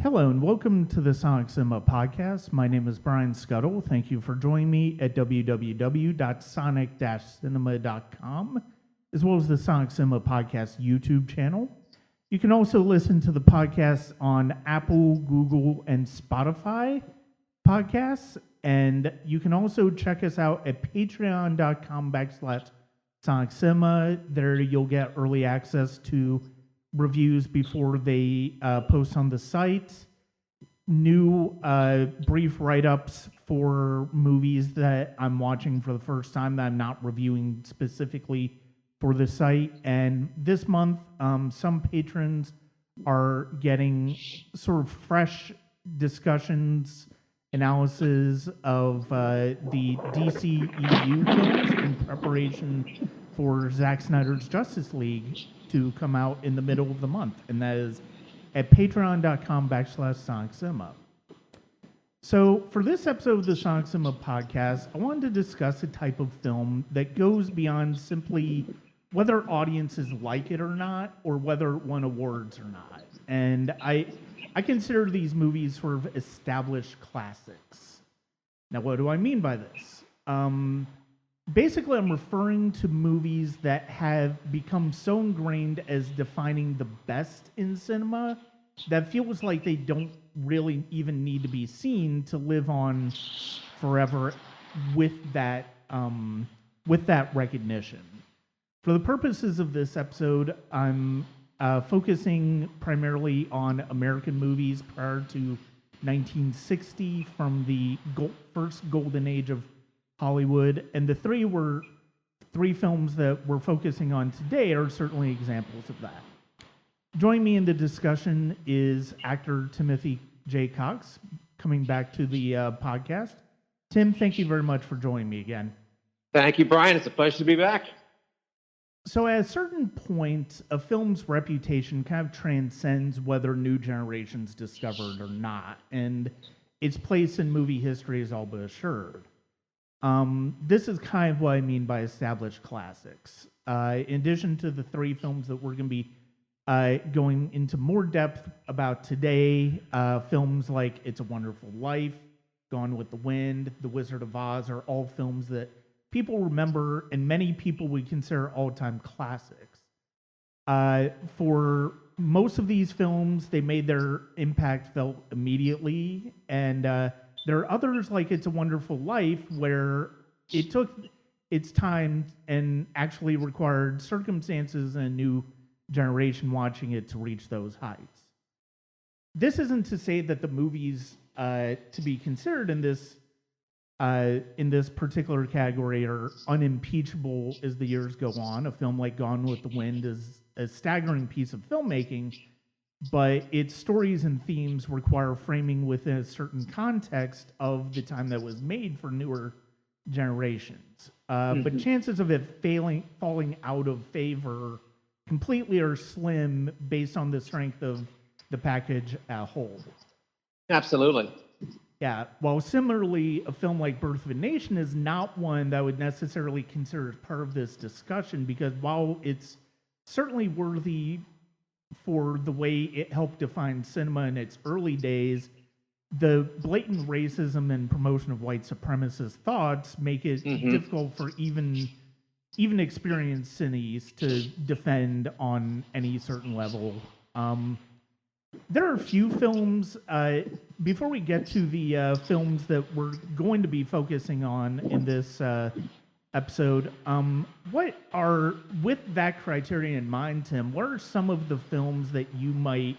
Hello and welcome to the Sonic Cinema podcast. My name is Brian Scuttle. Thank you for joining me at www.sonic-cinema.com, as well as the Sonic Cinema podcast YouTube channel. You can also listen to the podcast on Apple, Google, and Spotify podcasts. And you can also check us out at patreon.com/Sonic Cinema. There you'll get early access to reviews before they post on the site, new brief write-ups for movies that I'm watching for the first time that I'm not reviewing specifically for the site. And this month, some patrons are getting sort of fresh discussions, analysis of the DCEU films in preparation for Zack Snyder's Justice League to come out in the middle of the month, and that is at patreon.com/Sonic Cinema. So for this episode of the Sonic Cinema podcast, I wanted to discuss a type of film that goes beyond simply whether audiences like it or not, or whether it won awards or not. And I consider these movies sort of established classics. Now, what do I mean by this? Basically, I'm referring to movies that have become so ingrained as defining the best in cinema that feels like they don't really even need to be seen to live on forever with that recognition. For the purposes of this episode, I'm focusing primarily on American movies prior to 1960 from the first golden age of Hollywood, and the three films that we're focusing on today are certainly examples of that. Joining me in the discussion is actor Timothy J. Cox, coming back to the podcast. Tim, thank you very much for joining me again. Thank you, Brian. It's a pleasure to be back. So at a certain point, a film's reputation kind of transcends whether new generations discover it or not, and its place in movie history is all but assured. This is kind of what I mean by established classics. In addition to the three films that we're going to be going into more depth about today, films like It's a Wonderful Life, Gone with the Wind, The Wizard of Oz are all films that people remember and many people would consider all-time classics. For most of these films, they made their impact felt immediately, and there are others, like It's a Wonderful Life, where it took its time and actually required circumstances and a new generation watching it to reach those heights. This isn't to say that the movies to be considered in this particular category are unimpeachable as the years go on. A film like Gone with the Wind is a staggering piece of filmmaking, but its stories and themes require framing within a certain context of the time that was made for newer generations. But chances of it falling out of favor completely are slim based on the strength of the package as a whole. Absolutely. Yeah, while similarly, a film like Birth of a Nation is not one that I would necessarily consider as part of this discussion, because while it's certainly worthy for the way it helped define cinema in its early days, the blatant racism and promotion of white supremacist thoughts make it difficult for even experienced cineas to defend on any certain level. There are a few films, before we get to the films that we're going to be focusing on in this episode, with that criteria in mind, Tim, what are some of the films that you might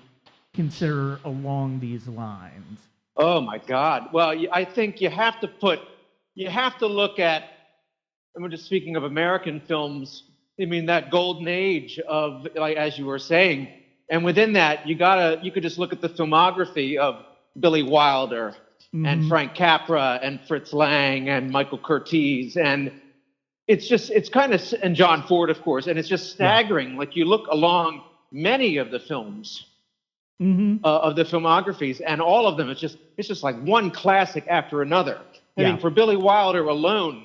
consider along these lines? Oh my God. Well, I think you have to look at, I'm just speaking of American films, I mean, that golden age of, like, as you were saying, and within that, you could just look at the filmography of Billy Wilder and Frank Capra and Fritz Lang and Michael Curtiz, and it's kind of, and John Ford, of course, and it's just staggering. Yeah. Like, you look along many of the films of the filmographies, and all of them, it's just like one classic after another. I mean, for Billy Wilder alone,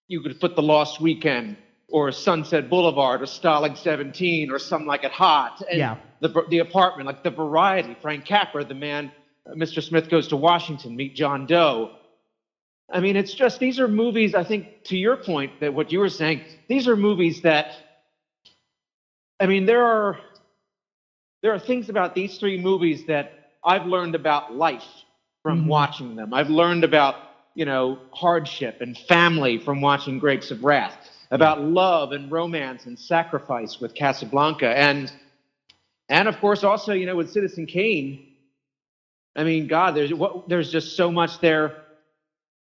you could put The Lost Weekend, or Sunset Boulevard, or Stalag 17, or Some Like It Hot, and the Apartment, like The Variety, Frank Capra, The Man, Mr. Smith Goes to Washington, Meet John Doe. I mean, it's just, these are movies, I think, to your point, that what you were saying, these are movies that, I mean, there are things about these three movies that I've learned about life from watching them. I've learned about, hardship and family from watching Grapes of Wrath, about love and romance and sacrifice with Casablanca, and of course also, with Citizen Kane. I mean, God, there's just so much there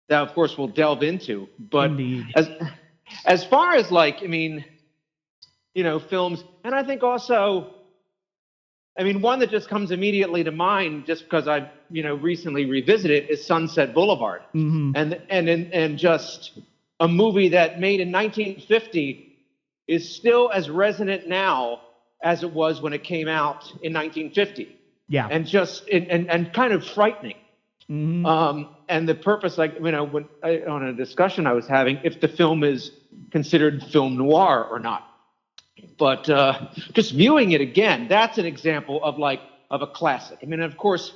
that, of course, we'll delve into. But as far as films, and I think also, one that just comes immediately to mind, just because I've recently revisited it, is Sunset Boulevard, and just a movie that made in 1950 is still as resonant now as it was when it came out in 1950. Yeah, and just and kind of frightening. And the purpose, when on a discussion I was having, if the film is considered film noir or not. But just viewing it again, that's an example of a classic. Of course,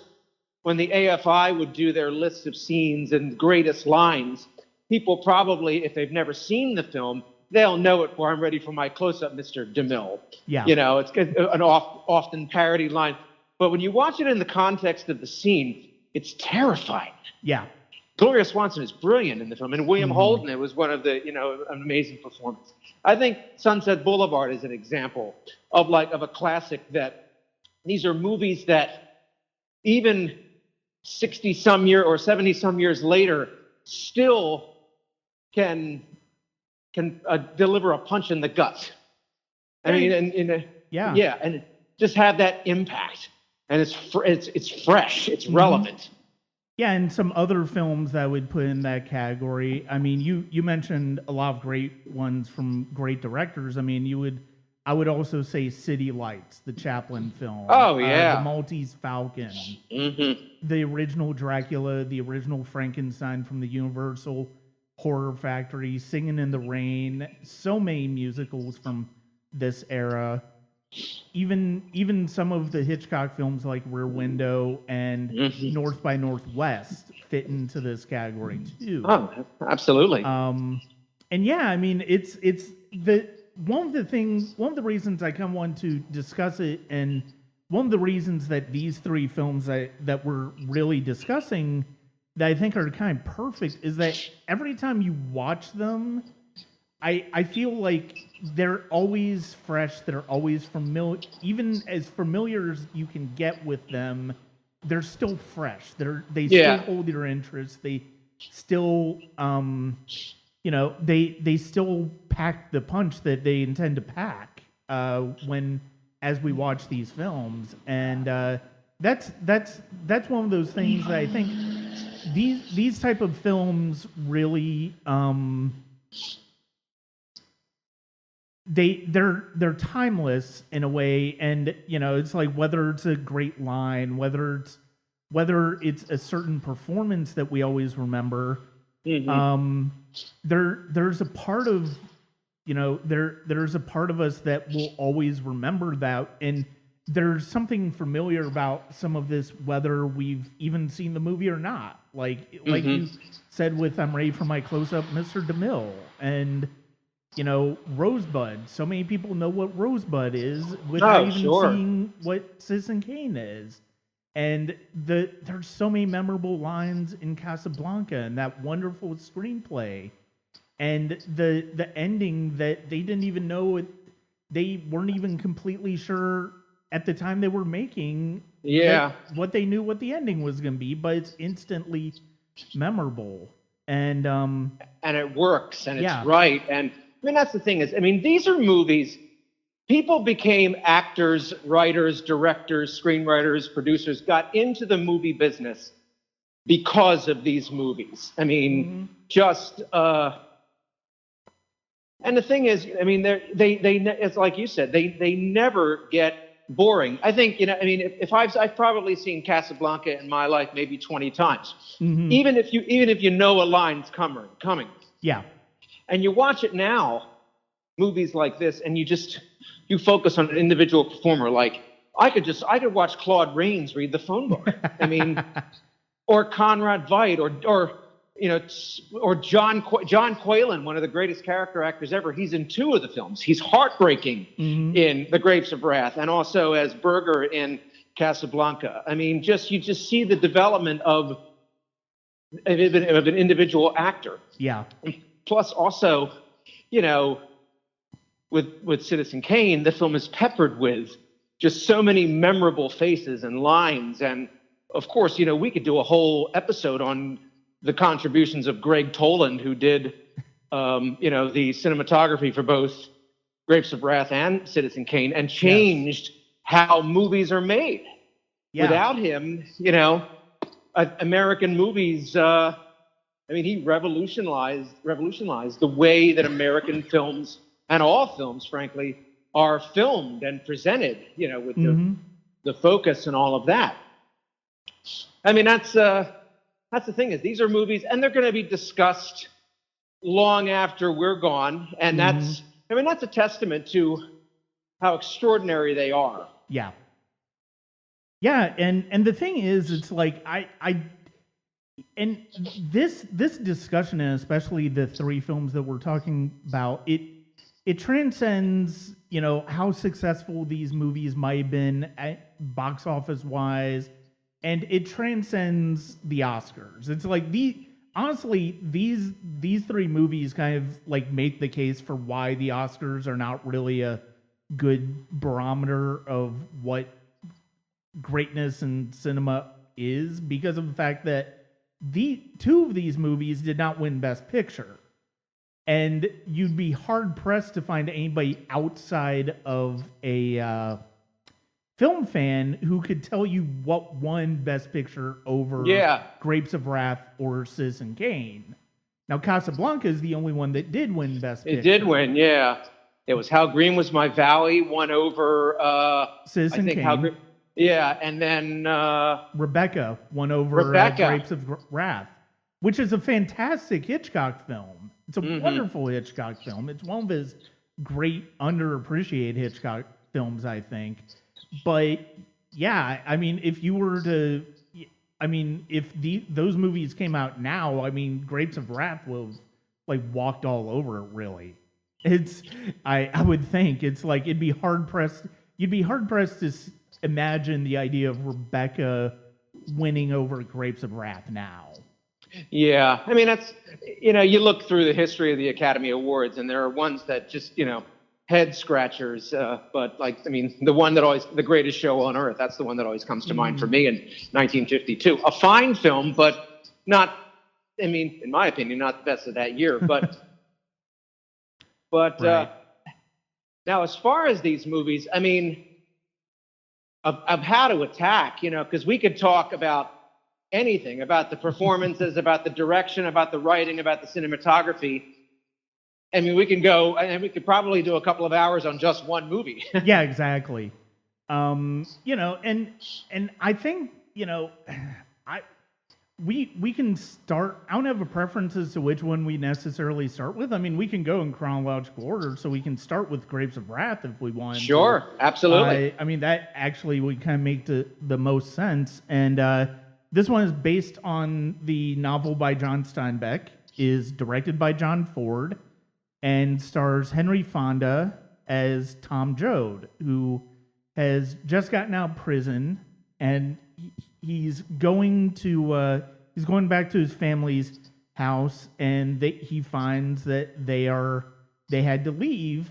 when the AFI would do their lists of scenes and greatest lines, people probably, if they've never seen the film, they'll know it for "I'm ready for my close-up, Mr. DeMille." Yeah. It's an often parody line. But when you watch it in the context of the scene, it's terrifying. Yeah. Gloria Swanson is brilliant in the film, and William Holden, it was one of the, an amazing performance. I think Sunset Boulevard is an example of a classic, that these are movies that even 60-some year or 70-some years later still can deliver a punch in the gut. And just have that impact, and it's fresh, it's relevant. Yeah, and some other films that would put in that category. You mentioned a lot of great ones from great directors. I would also say City Lights, the Chaplin film. Oh yeah, The Maltese Falcon, the original Dracula, the original Frankenstein from the Universal Horror Factory, Singing in the Rain. So many musicals from this era. Even some of the Hitchcock films like Rear Window and North by Northwest fit into this category too. Oh, absolutely. It's one of the reasons I kind of want to discuss it, and one of the reasons that these three films that we're really discussing that I think are kind of perfect is that every time you watch them, I feel like they're always fresh. They're always familiar. Even as familiar as you can get with them, they're still fresh. They still hold your interest. They still, they still pack the punch that they intend to pack as we watch these films. And that's one of those things that I think these type of films really. They're timeless in a way, and it's like whether it's a great line, whether it's a certain performance that we always remember. There's a part of there's a part of us that will always remember that, and there's something familiar about some of this, whether we've even seen the movie or not. Like you said with "I'm Ready for My Close-Up, Mr. DeMille," and Rosebud. So many people know what Rosebud is without even seeing what Citizen Kane is. And there's so many memorable lines in Casablanca and that wonderful screenplay. And the ending that they didn't even know it, they weren't even completely sure at the time they were making what they knew what the ending was going to be, but it's instantly memorable. And it works, and it's right. And that's the thing is, these are movies. People became actors, writers, directors, screenwriters, producers, got into the movie business because of these movies. Just, and the thing is, it's like you said, they never get boring. I think, if I've probably seen Casablanca in my life maybe 20 times, even if you know a line's coming. Yeah. And you watch it now, movies like this, and you focus on an individual performer. Like I could watch Claude Rains read the phone book. I mean, or Conrad Veidt, or John Quaylen, one of the greatest character actors ever. He's in 2 of the films. He's heartbreaking in The Grapes of Wrath, and also as Berger in Casablanca. I mean, you just see the development of an individual actor. Yeah. Plus, also, with Citizen Kane, the film is peppered with just so many memorable faces and lines. And of course, we could do a whole episode on the contributions of Greg Toland, who did, the cinematography for both Grapes of Wrath and Citizen Kane, and changed how movies are made. Yeah. Without him, American movies, he revolutionized the way that American films, and all films, frankly, are filmed and presented, with the focus and all of that. I mean, that's the thing, is these are movies, and they're going to be discussed long after we're gone, and that's a testament to how extraordinary they are. Yeah. Yeah, and the thing is, it's like and this discussion, and especially the 3 films that we're talking about, it transcends, how successful these movies might have been at box office wise, and it transcends the Oscars. It's like these 3 movies kind of like make the case for why the Oscars are not really a good barometer of what greatness in cinema is, because of the fact that 2 of these movies did not win Best Picture. And you'd be hard-pressed to find anybody outside of a film fan who could tell you what won Best Picture over Grapes of Wrath or Citizen Kane. Now, Casablanca is the only one that did win Best Picture. It did win, yeah. It was How Green Was My Valley, won over Citizen Kane. And then Rebecca won over Grapes of Wrath, which is a fantastic Hitchcock film. It's a wonderful Hitchcock film. It's one of his great underappreciated Hitchcock films, I think. But yeah, I mean, if you were to, if those movies came out now, Grapes of Wrath will like walked all over it. Really, I would think it's like you'd be hard pressed to imagine the idea of Rebecca winning over Grapes of Wrath now. Yeah, that's, you look through the history of the Academy Awards, and there are ones that just, head scratchers. But the one that always, The Greatest Show on Earth, that's the one that always comes to mind for me in 1952. A fine film, but not, in my opinion, not the best of that year. But Right. Now, as far as these movies, of how to attack, because we could talk about anything, about the performances, about the direction, about the writing, about the cinematography. We can go, and we could probably do a couple of hours on just one movie. Yeah, exactly. And I think, we can start. I don't have a preference as to which one we necessarily start with. We can go in chronological order, so we can start with Grapes of Wrath if we want. Sure, absolutely. That actually would kind of make the most sense. And this one is based on the novel by John Steinbeck, is directed by John Ford, and stars Henry Fonda as Tom Joad, who has just gotten out of prison, and he's going back to his family's house, and he finds that they had to leave.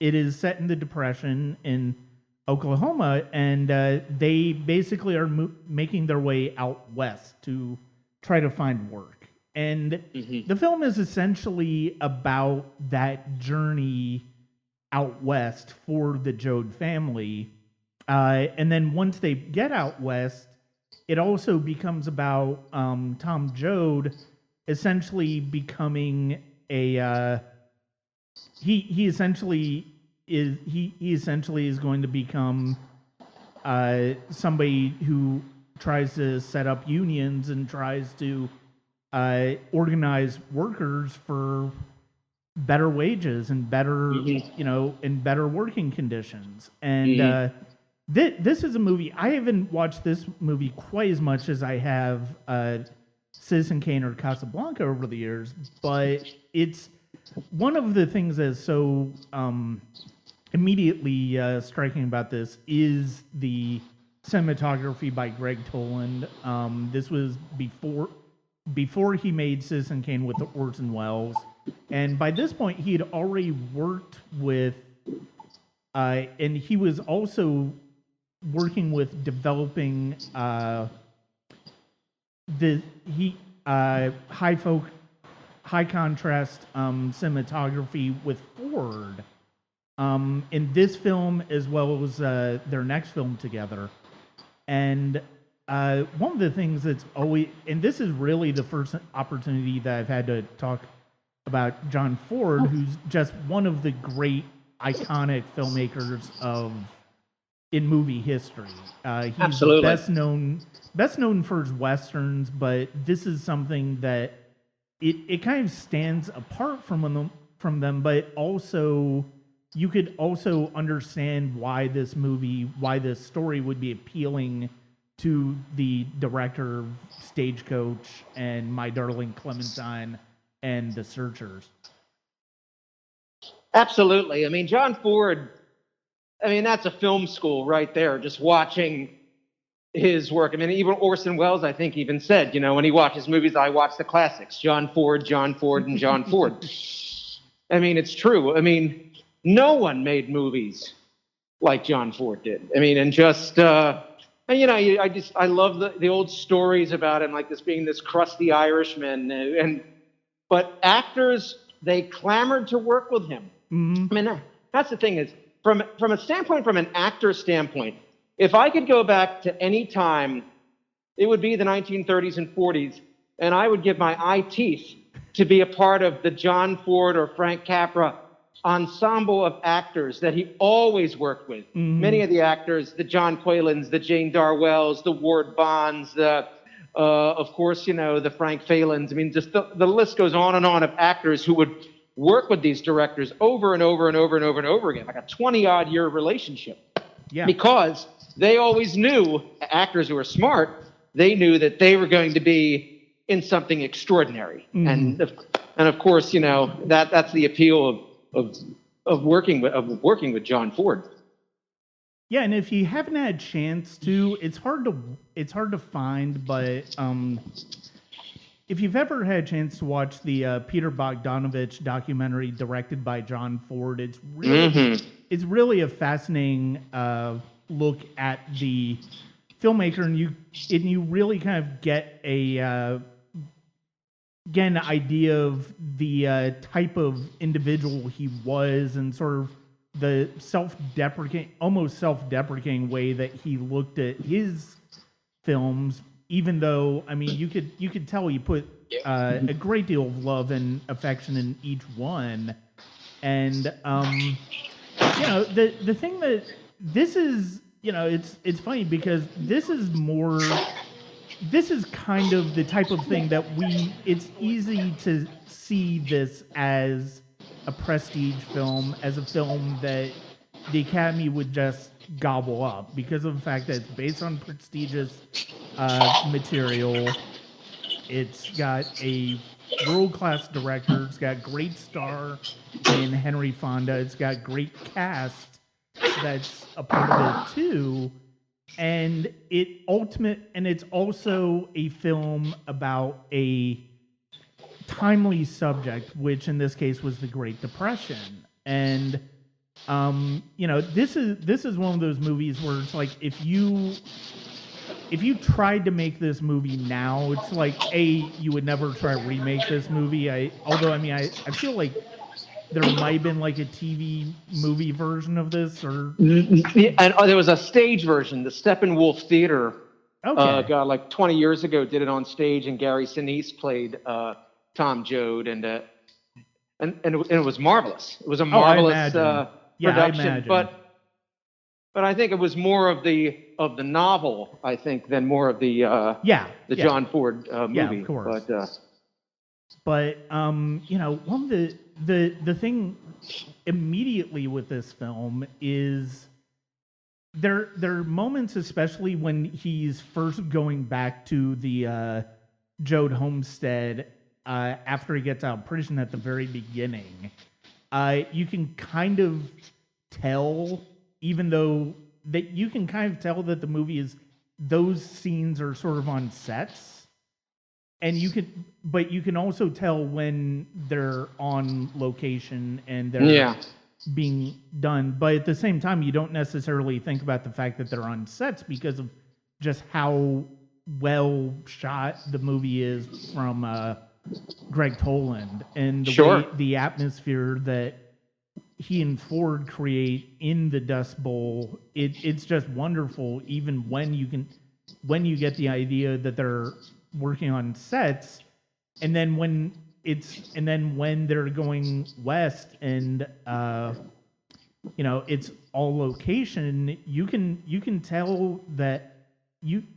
It is set in the Depression in Oklahoma, and they basically are making their way out west to try to find work. And the film is essentially about that journey out west for the Joad family. And then once they get out west, it also becomes about Tom Joad essentially becoming a he essentially is going to become somebody who tries to set up unions and tries to organize workers for better wages and better, and better working conditions. And this is a movie, I haven't watched this movie quite as much as I have Citizen Kane or Casablanca over the years, but it's one of the things that's so immediately striking about this is the cinematography by Greg Toland. This was before he made Citizen Kane with Orson Welles, and by this point he had already worked with, and he was also working with developing high contrast cinematography with Ford in this film as well as their next film together. And one of the things that's always, and this is really the first opportunity that I've had to talk about John Ford, who's just one of the great iconic filmmakers in movie history. He's Absolutely. best known for his westerns, but this is something that it kind of stands apart from them, but also you could also understand why this story would be appealing to the director of Stagecoach and My Darling Clementine and The Searchers. Absolutely. I mean, John Ford, that's a film school right there, just watching his work. I mean, even Orson Welles, I think, even said, when he watches movies, I watch the classics, John Ford, and John Ford. I mean, it's true. I mean, no one made movies like John Ford did. I mean, and just, I love the old stories about him, like this being this crusty Irishman. But actors, they clamored to work with him. Mm-hmm. I mean, that's the thing is, from an actor standpoint, if I could go back to any time, it would be the 1930s and 40s, and I would give my eye teeth to be a part of the John Ford or Frank Capra ensemble of actors that he always worked with. Mm-hmm. Many of the actors, the John Quaylands, the Jane Darwells, the Ward Bonds, of course, the Frank Phalans. I mean, just the list goes on and on of actors who would work with these directors over and over and over and over and over again, like a 20-odd year relationship. Yeah. Because they always knew, actors who were smart, they knew that they were going to be in something extraordinary. Mm-hmm. And of course, that's the appeal of working with John Ford. Yeah, and if you haven't had a chance to, it's hard to find, but if you've ever had a chance to watch the Peter Bogdanovich documentary directed by John Ford, it's really a fascinating look at the filmmaker, and you really kind of get an idea of the type of individual he was, and sort of the almost self-deprecating way that he looked at his films. Even though, you could tell he put a great deal of love and affection in each one, and the thing that this is, it's funny because this is kind of the type of thing that it's easy to see this as a prestige film, as a film that the Academy would just gobble up because of the fact that it's based on prestigious material. It's got a world-class director. It's got great star in Henry Fonda. It's got great cast that's a part of it too. And it's also a film about a timely subject, which in this case was the Great Depression. And this is one of those movies where it's like if you tried to make this movie now, it's like you would never try to remake this movie. I feel like there might have been like a TV movie version of this, or and there was a stage version. The Steppenwolf Theater, like 20 years ago, did it on stage, and Gary Sinise played Tom Joad, and it was marvelous. It was a marvelous production, but I think it was more of the novel, I think, than more of the John Ford movie. Yeah, of course. But one of the thing immediately with this film is there are moments, especially when he's first going back to the Jode homestead after he gets out of prison at the very beginning. You can kind of tell, even though that you can kind of tell that the movie is, those scenes are sort of on sets, and but you can also tell when they're on location and they're being done. But at the same time, you don't necessarily think about the fact that they're on sets because of just how well shot the movie is from Greg Toland, and the atmosphere that he and Ford create in the Dust Bowl. It's just wonderful, even when you get the idea that they're working on sets, and then when they're going west and it's all location, you can tell that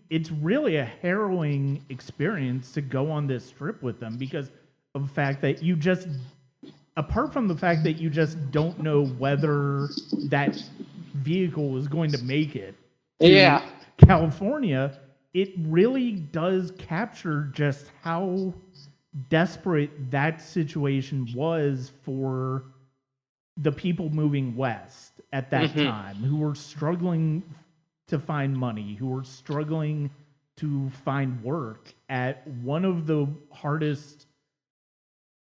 it's really a harrowing experience to go on this trip with them because of the fact that apart from the fact that you just don't know whether that vehicle is going to make it to California, it really does capture just how desperate that situation was for the people moving west at that time, who were struggling to find money, who were struggling to find work at one of the hardest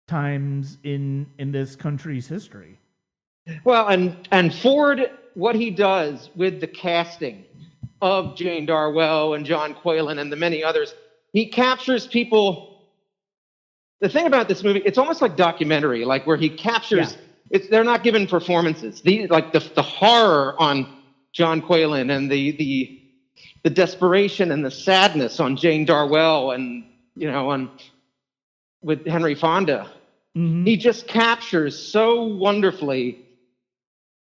times in this country's history. Well, and Ford, what he does with the casting of Jane Darwell and John Quaylen and the many others, he captures people. The thing about this movie, it's almost like documentary, like where he captures. They're not given performances. The horror on John Quaylen and the desperation and the sadness on Jane Darwell and with Henry Fonda. Mm-hmm. He just captures so wonderfully.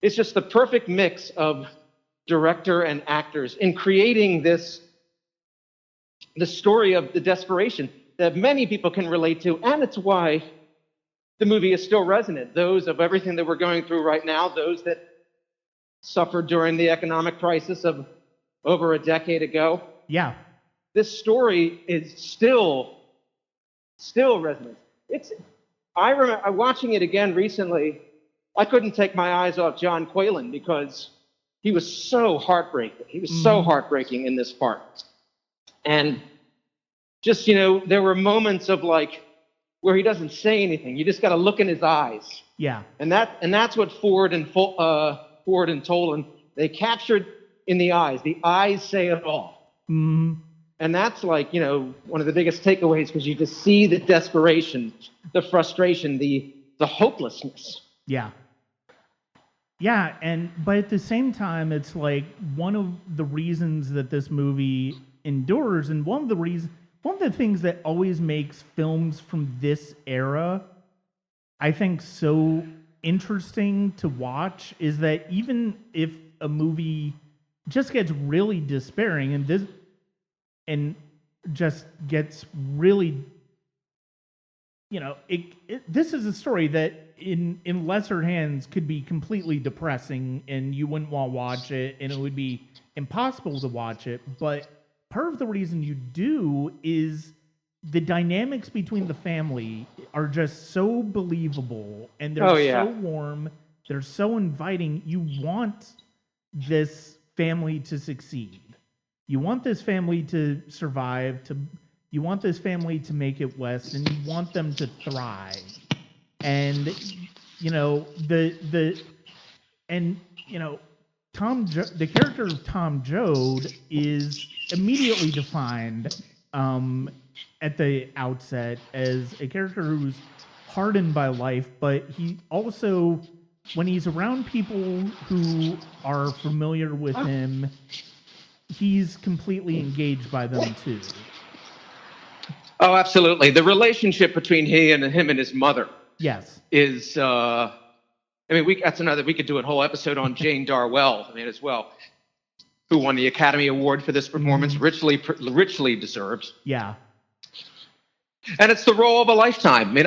It's just the perfect mix of director and actors in creating the story of the desperation that many people can relate to, and it's why the movie is still resonant. Those of everything that we're going through right now, those that suffered during the economic crisis of over a decade ago. Yeah. This story is still resonant. I remember watching it again recently. I couldn't take my eyes off John Quaylen because he was so heartbreaking. He was so heartbreaking in this part. And just, there were moments of where he doesn't say anything. You just got to look in his eyes. Yeah. And that's what Ford and Toland, they captured in the eyes. The eyes say it all. Mm-hmm. And that's one of the biggest takeaways, because you just see the desperation, the frustration, the hopelessness. Yeah. Yeah, but at the same time, it's one of the reasons that this movie endures, and one of the things that always makes films from this era, I think, so interesting to watch, is that even if a movie just gets really despairing and just gets really, this is a story that in lesser hands could be completely depressing and you wouldn't want to watch it and it would be impossible to watch it. But part of the reason you do is the dynamics between the family are just so believable and they're so warm. They're so inviting. You want this family to succeed. You want this family to survive, you want this family to make it west, and you want them to thrive. And the character of Tom Joad is immediately defined at the outset as a character who's hardened by life, but he also, when he's around people who are familiar with him, he's completely engaged by them too. Oh, absolutely. The relationship between him and his mother. Yes. Is we could do a whole episode on Jane Darwell, as well, who won the Academy Award for this performance, richly deserved. Yeah. And it's the role of a lifetime.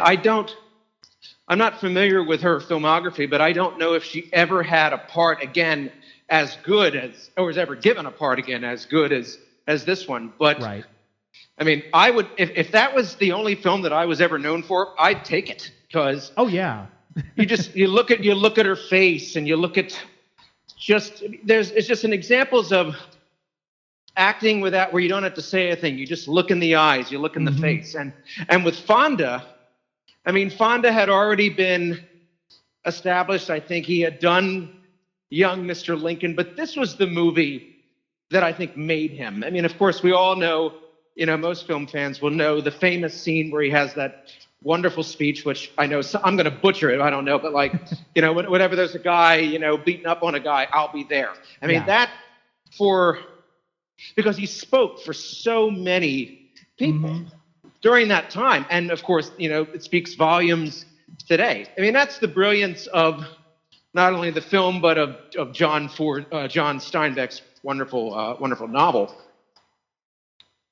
I'm not familiar with her filmography, but I don't know if she ever had a part again as good as, or was ever given a part again as good as this one. But Right. I mean, I would, if that was the only film that I was ever known for, I'd take it, because Oh yeah. you look at her face, and you look at it's just an examples of acting without, where you don't have to say anything. You just look in the eyes, you look in the face. And with Fonda, I mean, Fonda had already been established. I think he had done Young Mr. Lincoln, but this was the movie that I think made him. I mean, of course, we all know, most film fans will know the famous scene where he has that wonderful speech, which I know I'm going to butcher it. I don't know, but like, whenever there's a guy, beating up on a guy, I'll be there. I mean, because he spoke for so many people during that time. And of course, it speaks volumes today. I mean, that's the brilliance of not only the film, but of John Steinbeck's wonderful novel.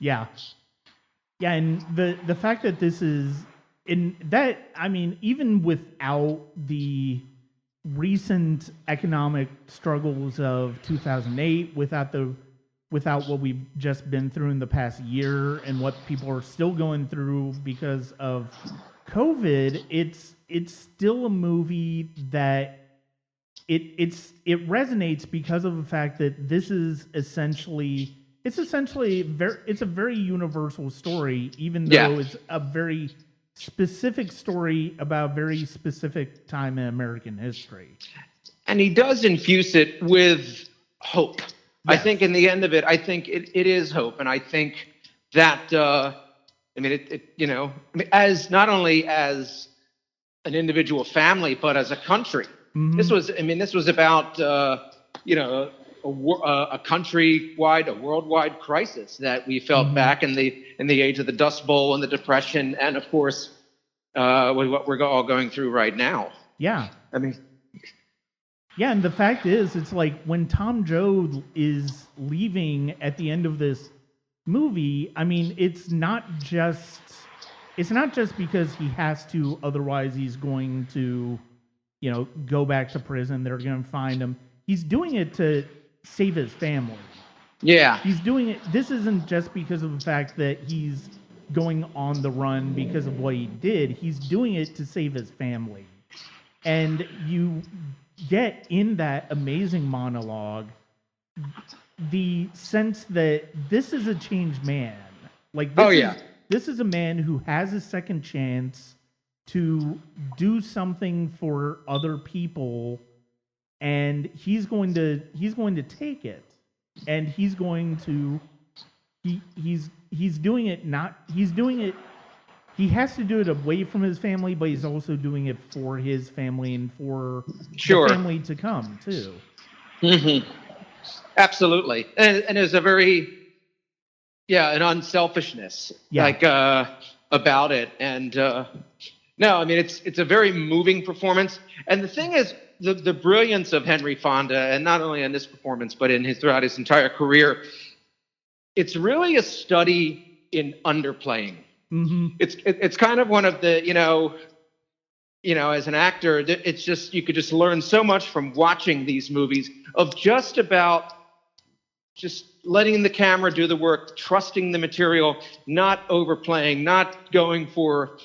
Yeah. Yeah, and the fact that this is in that, I mean, even without the recent economic struggles of 2008, without what we've just been through in the past year and what people are still going through because of COVID, it's still a movie that it resonates because of the fact that this is essentially a very universal story, even though it's a very specific story about a very specific time in American history. And he does infuse it with hope. Yes. I think in the end of it, I think it is hope. And I think that, as not only as an individual family, but as a country. This was about, a countrywide, a worldwide crisis that we felt back in the age of the Dust Bowl and the Depression, and of course, with what we're all going through right now. Yeah. I mean, yeah, and the fact is, it's like when Tom Joad is leaving at the end of this movie, I mean, it's not just because he has to, otherwise he's going to, go back to prison. They're going to find him. He's doing it to save his family. Yeah. He's doing it. This isn't just because of the fact that he's going on the run because of what he did. He's doing it to save his family. And you get in that amazing monologue the sense that this is a changed man. Like, this is a man who has a second chance to do something for other people, and he's going to take it, and he's doing it. He has to do it away from his family, but he's also doing it for his family and for the family to come too. Mm-hmm. Absolutely, and there's a very an unselfishness about it, and no, I mean it's a very moving performance. And the thing is, the brilliance of Henry Fonda, and not only in this performance, but throughout his entire career, it's really a study in underplaying. Mm-hmm. It's kind of one of the, as an actor, it's just, you could just learn so much from watching these movies of just letting the camera do the work, trusting the material, not overplaying, not going for,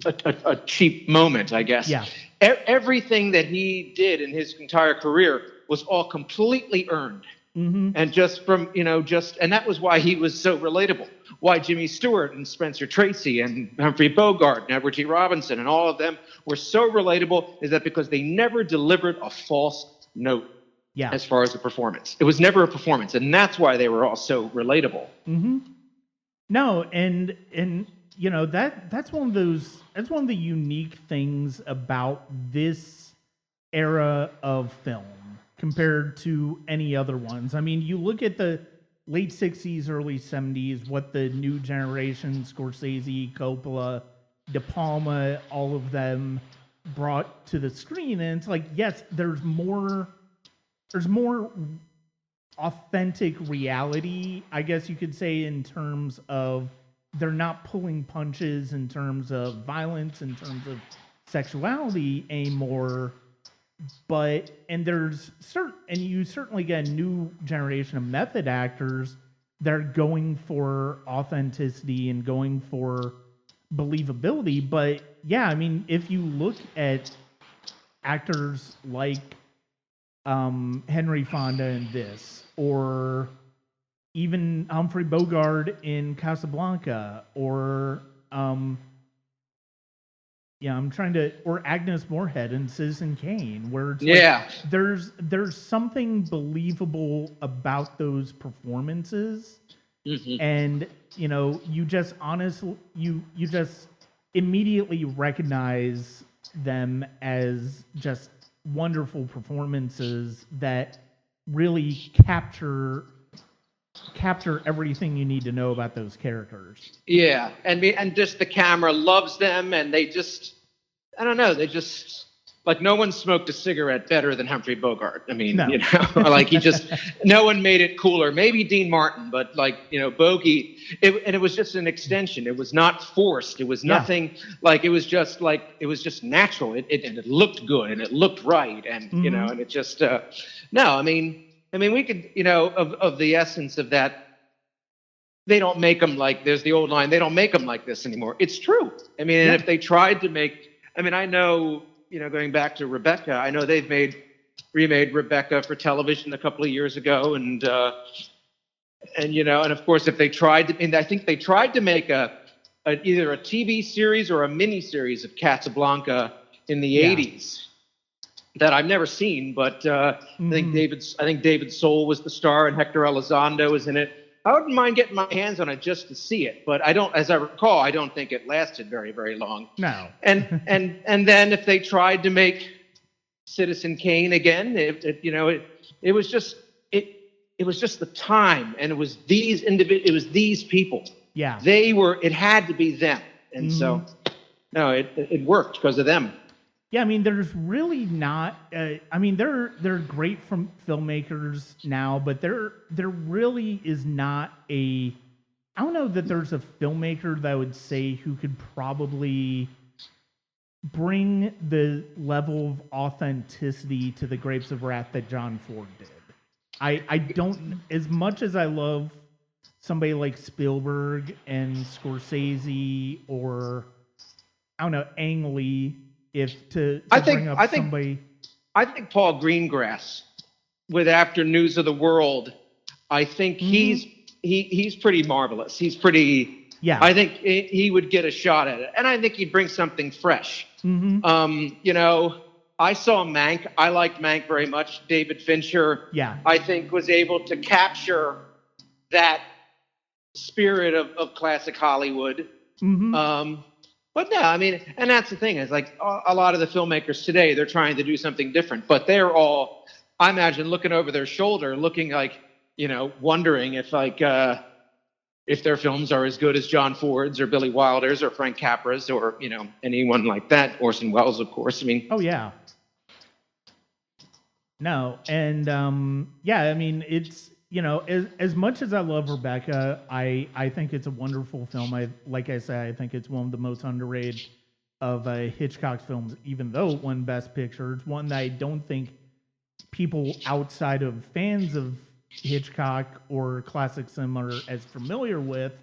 a cheap moment, I guess. Yeah. Everything that he did in his entire career was all completely earned. Mm-hmm. And and that was why he was so relatable. Why Jimmy Stewart and Spencer Tracy and Humphrey Bogart and Edward G. Robinson and all of them were so relatable is that because they never delivered a false note as far as a performance. It was never a performance, and that's why they were all so relatable. Mm-hmm. No, and that's one of the unique things about this era of film compared to any other ones. I mean, you look at the late 60s, early 70s, what the new generation, Scorsese, Coppola, De Palma, all of them brought to the screen. And it's like, yes, there's more authentic reality, I guess you could say, in terms of they're not pulling punches in terms of violence, in terms of sexuality anymore. And you certainly get a new generation of method actors that are going for authenticity and going for believability. But yeah, I mean, if you look at actors like Henry Fonda in this, or even Humphrey Bogart in Casablanca, or or Agnes Moorehead in Citizen Kane, where it's like there's something believable about those performances, and you just immediately recognize them as just wonderful performances that really capture everything you need to know about those characters. Yeah, and just the camera loves them, and they just, I don't know, they just, like, no one smoked a cigarette better than Humphrey Bogart. I mean, No. Like no one made it cooler. Maybe Dean Martin, but Bogey, and it was just an extension. It was not forced. It was nothing, it was just natural. It looked good, and it looked right, and and it just, no, I mean, we could, of the essence of that. They don't make them like, there's the old line, they don't make them like this anymore. It's true. I mean, and if they tried to make, I know, going back to Rebecca, I know they've remade Rebecca for television a couple of years ago. And of course, if they tried to, and I think they tried to make either a TV series or a mini series of Casablanca in the 80s that I've never seen, but I think David Soul was the star and Hector Elizondo was in it. I wouldn't mind getting my hands on it just to see it, but as I recall, I don't think it lasted very, very long. No. And then if they tried to make Citizen Kane again, it was just the time, and it was these people. Yeah. It had to be them, and so no, it worked because of them. Yeah, I mean, there's really not. They're great from filmmakers now, but there really is not I don't know that there's a filmmaker that I would say who could probably bring the level of authenticity to the Grapes of Wrath that John Ford did. I don't, as much as I love somebody like Spielberg and Scorsese, or I don't know, Ang Lee. I think Paul Greengrass with After News of the World, I think he's pretty marvelous. He's pretty. Yeah. I think he would get a shot at it, and I think he'd bring something fresh. I saw Mank. I liked Mank very much. David Fincher. Yeah. I think was able to capture that spirit of classic Hollywood. But no, I mean, and that's the thing, is like a lot of the filmmakers today, they're trying to do something different, but they're all, I imagine, looking over their shoulder, looking like, wondering if if their films are as good as John Ford's or Billy Wilder's or Frank Capra's or, anyone like that. Orson Welles, of course. I mean. Oh, yeah. No. And I mean, it's, as much as I love Rebecca, I think it's a wonderful film. Like I said, I think it's one of the most underrated of Hitchcock's films, even though it won Best Picture. It's one that I don't think people outside of fans of Hitchcock or classic cinema are as familiar with.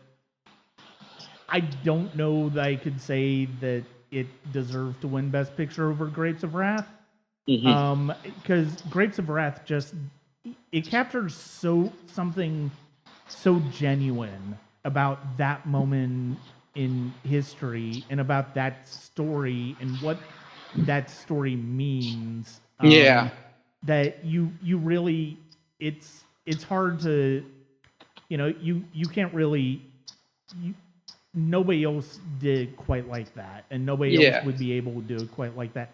I don't know that I could say that it deserved to win Best Picture over Grapes of Wrath. Because Grapes of Wrath it captures something so genuine about that moment in history and about that story and what that story means. That you really, it's hard to, you can't really, nobody else did quite like that, and nobody else would be able to do it quite like that.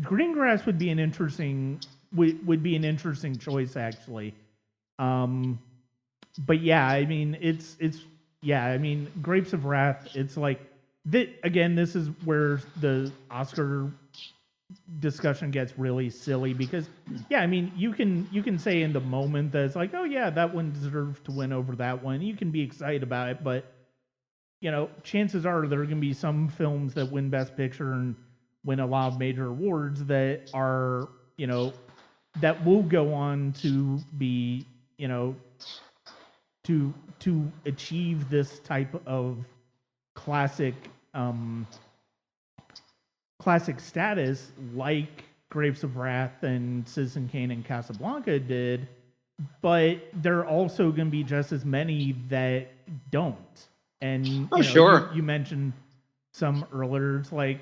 Greengrass would be an interesting choice, actually. But yeah, I mean, Grapes of Wrath, it's like, again, this is where the Oscar discussion gets really silly, because I mean, you can say in the moment that it's like, oh yeah, that one deserves to win over that one. You can be excited about it, but chances are there are going to be some films that win Best Picture and win a lot of major awards that are, that will go on to be, to achieve this type of classic classic status like Grapes of Wrath and Citizen Kane and Casablanca did, but there are also going to be just as many that don't. And sure. You mentioned some earlier. It's like,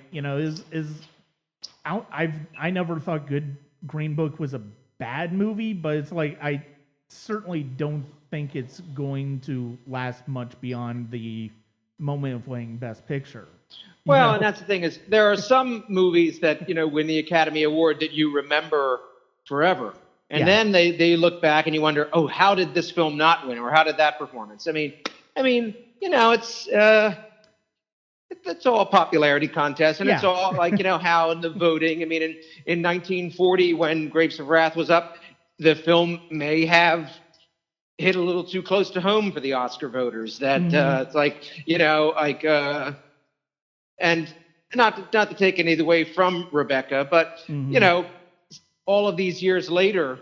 I never thought Good Green Book was a bad movie, but it's like I certainly don't think it's going to last much beyond the moment of winning Best Picture. Well, and that's the thing is there are some movies that, win the Academy Award that you remember forever. And then they look back and you wonder, oh, how did this film not win? Or how did that performance? I mean, it's all a popularity contest, and it's all like, how in the voting. I mean, in 1940, when Grapes of Wrath was up, the film may have hit a little too close to home for the Oscar voters. That it's like, and not to take anything away from Rebecca, but all of these years later,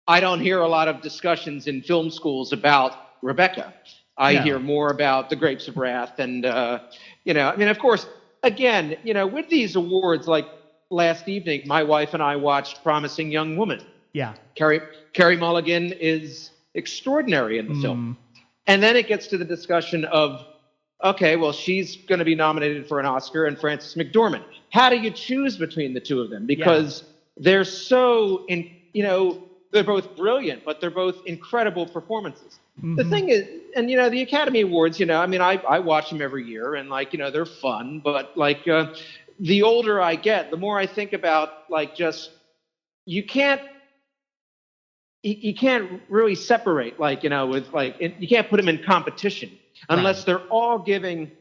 I don't hear a lot of discussions in film schools about Rebecca. I hear more about the Grapes of Wrath, and of course, again, with these awards, like last evening, my wife and I watched Promising Young Woman. Yeah, Carey Mulligan is extraordinary in the film, and then it gets to the discussion of, okay, well, she's going to be nominated for an Oscar, and Frances McDormand. How do you choose between the two of them? Because they're so they're both brilliant, but they're both incredible performances. The thing is, and the Academy Awards, I watch them every year, and they're fun, but the older I get, the more I think about you can't really separate you can't put them in competition unless they're all giving.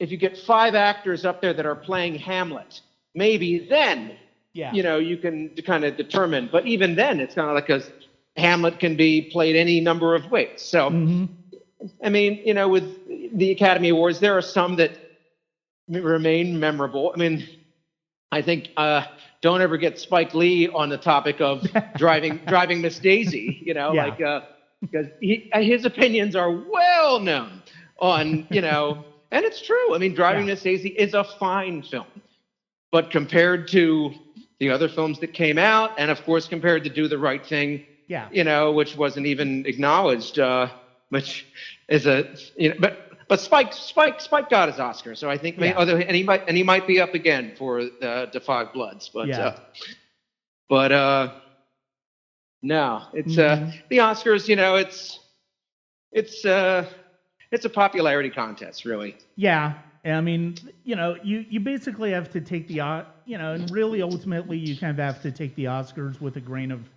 If you get 5 actors up there that are playing Hamlet, maybe then you can kind of determine. But even then, it's kind of like because Hamlet can be played any number of ways. So, I mean, with the Academy Awards, there are some that remain memorable. I mean, I think don't ever get Spike Lee on the topic of driving Miss Daisy. Because his opinions are well known on and it's true. I mean, Driving Miss Daisy is a fine film, but compared to the other films that came out, and of course compared to Do the Right Thing, which wasn't even acknowledged, which is but Spike got his Oscar, so I think he might be up again for the Five Bloods, but no, it's the Oscars. It's a popularity contest, really. Yeah. I mean, you basically have to take and really ultimately you kind of have to take the Oscars with a grain of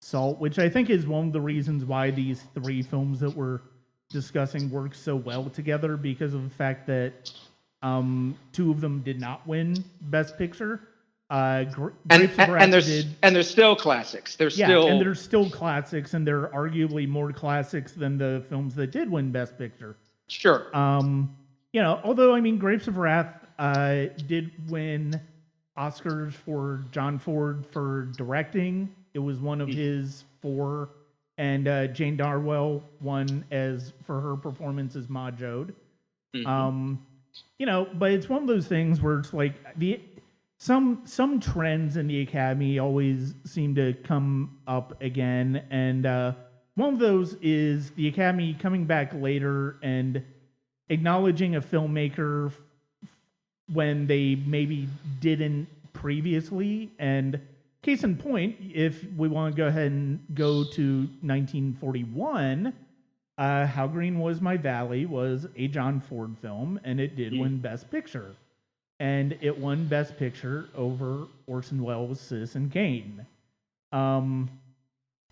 salt, which I think is one of the reasons why these 3 films that we're discussing work so well together, because of the fact that 2 of them did not win Best Picture. And they're still classics. They're still classics, and they're arguably more classics than the films that did win Best Picture. Sure. Although I mean, Grapes of Wrath did win Oscars for John Ford for directing. It was one of his 4, and Jane Darwell won for her performance as Ma Jode. But it's one of those things where it's like some trends in the Academy always seem to come up again, and one of those is the Academy coming back later and acknowledging a filmmaker when they maybe didn't previously. And case in point, if we want to go ahead and go to 1941, How Green Was My Valley was a John Ford film, and it did win Best Picture. And it won Best Picture over Orson Welles' Citizen Kane,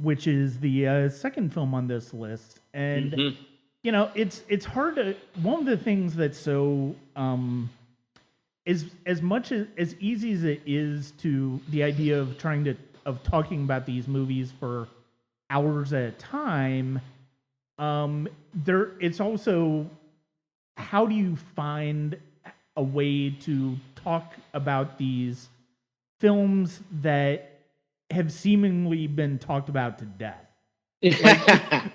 which is the second film on this list. And it's hard to. One of the things that's so is as much as easy as it is to the idea of talking about these movies for hours at a time. It's also how do you find a way to talk about these films that have seemingly been talked about to death?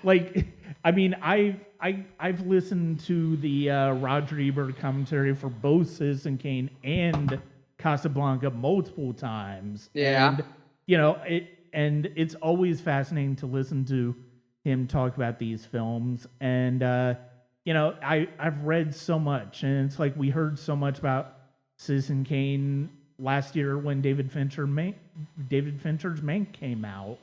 Like, I mean, I've listened to the Roger Ebert commentary for both Citizen Kane and Casablanca multiple times. Yeah. And it's always fascinating to listen to him talk about these films. And I've read so much, and it's like we heard so much about Citizen Kane last year when David Fincher's Mank came out.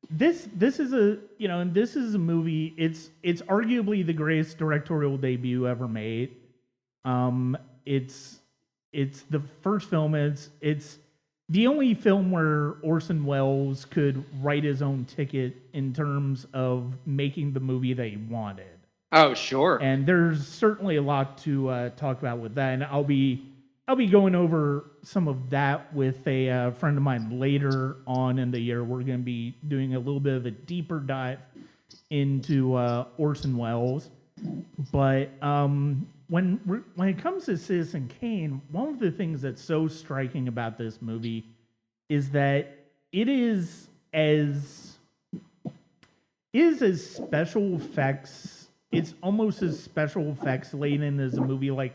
This is a movie. It's arguably the greatest directorial debut ever made. It's the first film. It's the only film where Orson Welles could write his own ticket in terms of making the movie that he wanted. Oh, sure. And there's certainly a lot to talk about with that, and I'll be going over some of that with a friend of mine later on in the year. We're going to be doing a little bit of a deeper dive into Orson Welles. But when it comes to Citizen Kane, one of the things that's so striking about this movie is that it is as special effects. It's almost as special effects laden as a movie like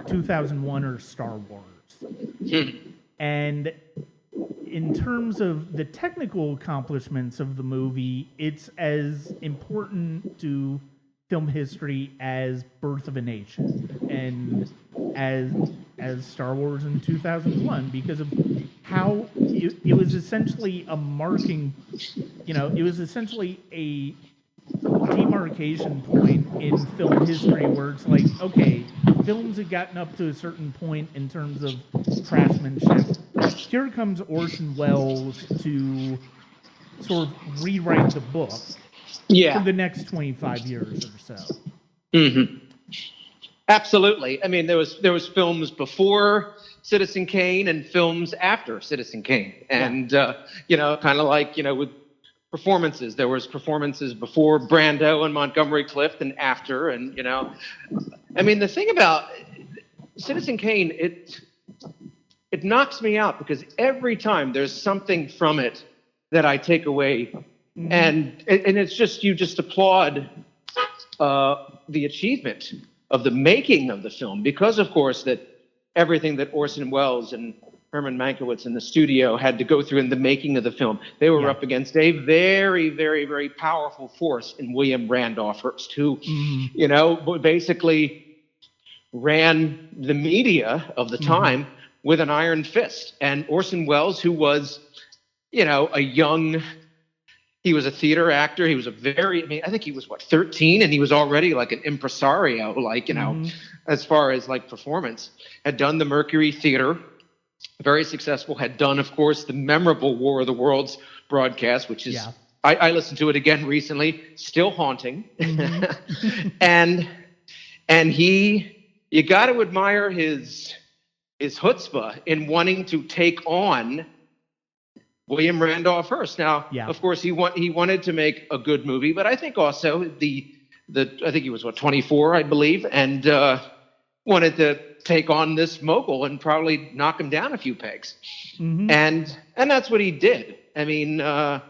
2001 or Star Wars. And in terms of the technical accomplishments of the movie, it's as important to film history as Birth of a Nation and as Star Wars in 2001, because of how it was essentially a marking, it was essentially a demarcation point in film history where it's like, okay, films had gotten up to a certain point in terms of craftsmanship. Here comes Orson Welles to sort of rewrite the book for the next 25 years or so. Mm-hmm. Absolutely. I mean, there was films before Citizen Kane and films after Citizen Kane, and kind of like with performances. There was performances before Brando and Montgomery Clift and after, and I mean, the thing about Citizen Kane, it knocks me out because every time there's something from it that I take away, and it's just you just applaud the achievement of the making of the film, because of course that everything that Orson Welles and Herman Mankiewicz in the studio had to go through in the making of the film. They were up against a very, very, very powerful force in William Randolph Hearst, who, basically ran the media of the time with an iron fist. And Orson Welles, who was, he was a theater actor. He was I think he was 13, and he was already like an impresario, as far as like performance. Had done the Mercury Theater, very successful, had done, of course, the memorable War of the Worlds broadcast, which is, I listened to it again recently, still haunting. And you got to admire his chutzpah in wanting to take on William Randolph Hearst. Now, of course, he wanted to make a good movie, but I think also I think he was 24, I believe, and wanted to take on this mogul and probably knock him down a few pegs. And that's what he did. I mean, and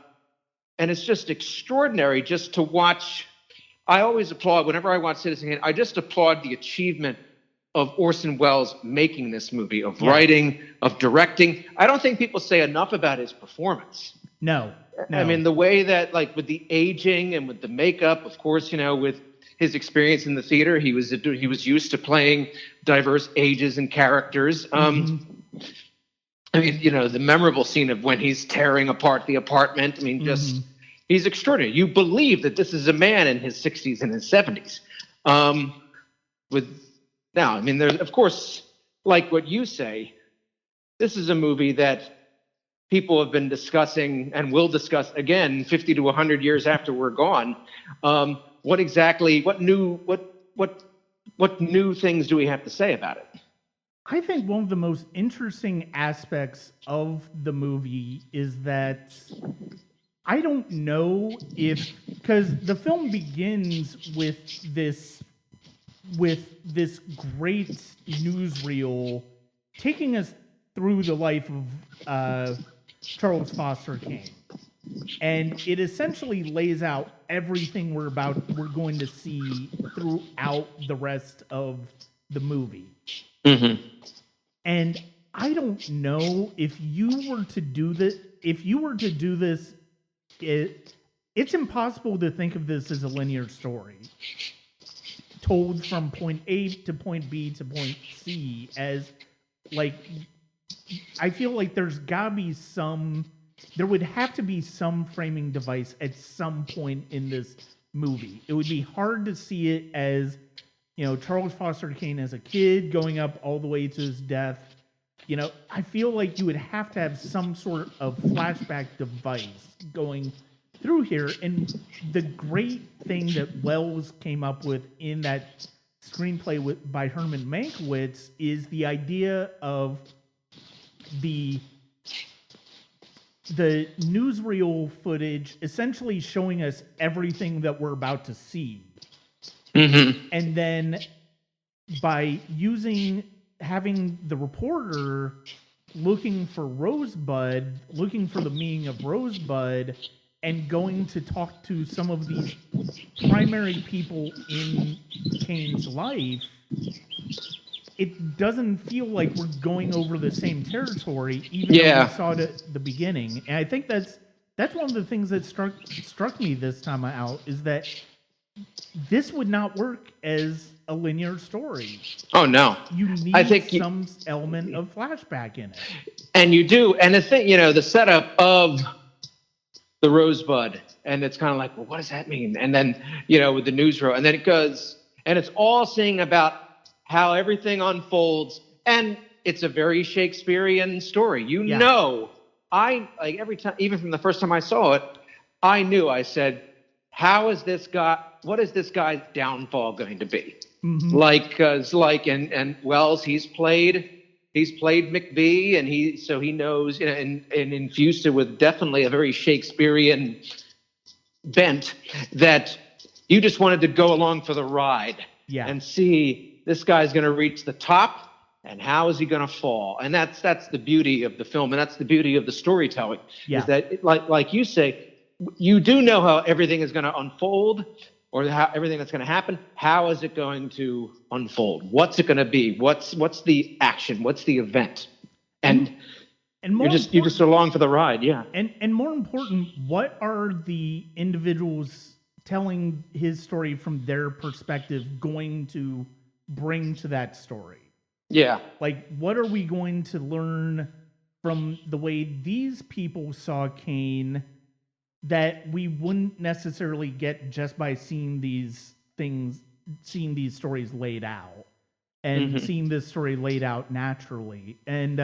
it's just extraordinary just to watch. I always applaud, whenever I watch Citizen Kane, I just applaud the achievement of Orson Welles making this movie, of writing, of directing. I don't think people say enough about his performance. No. I mean, the way that, like, with the aging and with the makeup, of course, with his experience in the theater, he was used to playing diverse ages and characters. I mean, the memorable scene of when he's tearing apart the apartment. I mean, just he's extraordinary. You believe that this is a man in his 60s and his 70s. Now, I mean, there's, of course, like what you say, this is a movie that people have been discussing and will discuss again 50 to 100 years after we're gone. What new things do we have to say about it? I think one of the most interesting aspects of the movie is that I don't know if, because the film begins with this great newsreel taking us through the life of Charles Foster Kane, and it essentially lays out everything we're going to see throughout the rest of the movie. Mm-hmm. And I don't know if you were to do this. It's impossible to think of this as a linear story told from point A to point B to point C. As like, I feel like there would have to be some framing device at some point in this movie. It would be hard to see it as, Charles Foster Kane as a kid going up all the way to his death. I feel like you would have to have some sort of flashback device going through here. And the great thing that Wells came up with in that screenplay by Herman Mankiewicz is the idea of the newsreel footage essentially showing us everything that we're about to see. Mm-hmm. And then by having the reporter looking for Rosebud, looking for the meaning of Rosebud, and going to talk to some of these primary people in Kane's life, it doesn't feel like we're going over the same territory, even though we saw it at the beginning. And I think that's one of the things that struck me this time out, is that this would not work as a linear story. Oh, no. You need some element of flashback in it. And you do. And the thing, the setup of the Rosebud, and it's kind of like, well, what does that mean? And then, with the newsreel, and then it goes, and it's all saying about how everything unfolds, and it's a very Shakespearean story. Every time, even from the first time I saw it, I said, what is this guy's downfall going to be? Mm-hmm. And Wells, he's played McBee, and he knows, and infused it with definitely a very Shakespearean bent, that you just wanted to go along for the ride and see this guy's going to reach the top, and how is he going to fall? And that's the beauty of the film, and that's the beauty of the storytelling, is that, like you say, you do know how everything is going to unfold, or how everything that's going to happen. How is it going to unfold? What's it going to be? What's the action? What's the event? And you're just along for the ride, yeah. And more important, what are the individuals telling his story from their perspective going to bring to that story? Yeah. Like, what are we going to learn from the way these people saw Kane that we wouldn't necessarily get just by seeing these stories laid out and seeing this story laid out naturally? And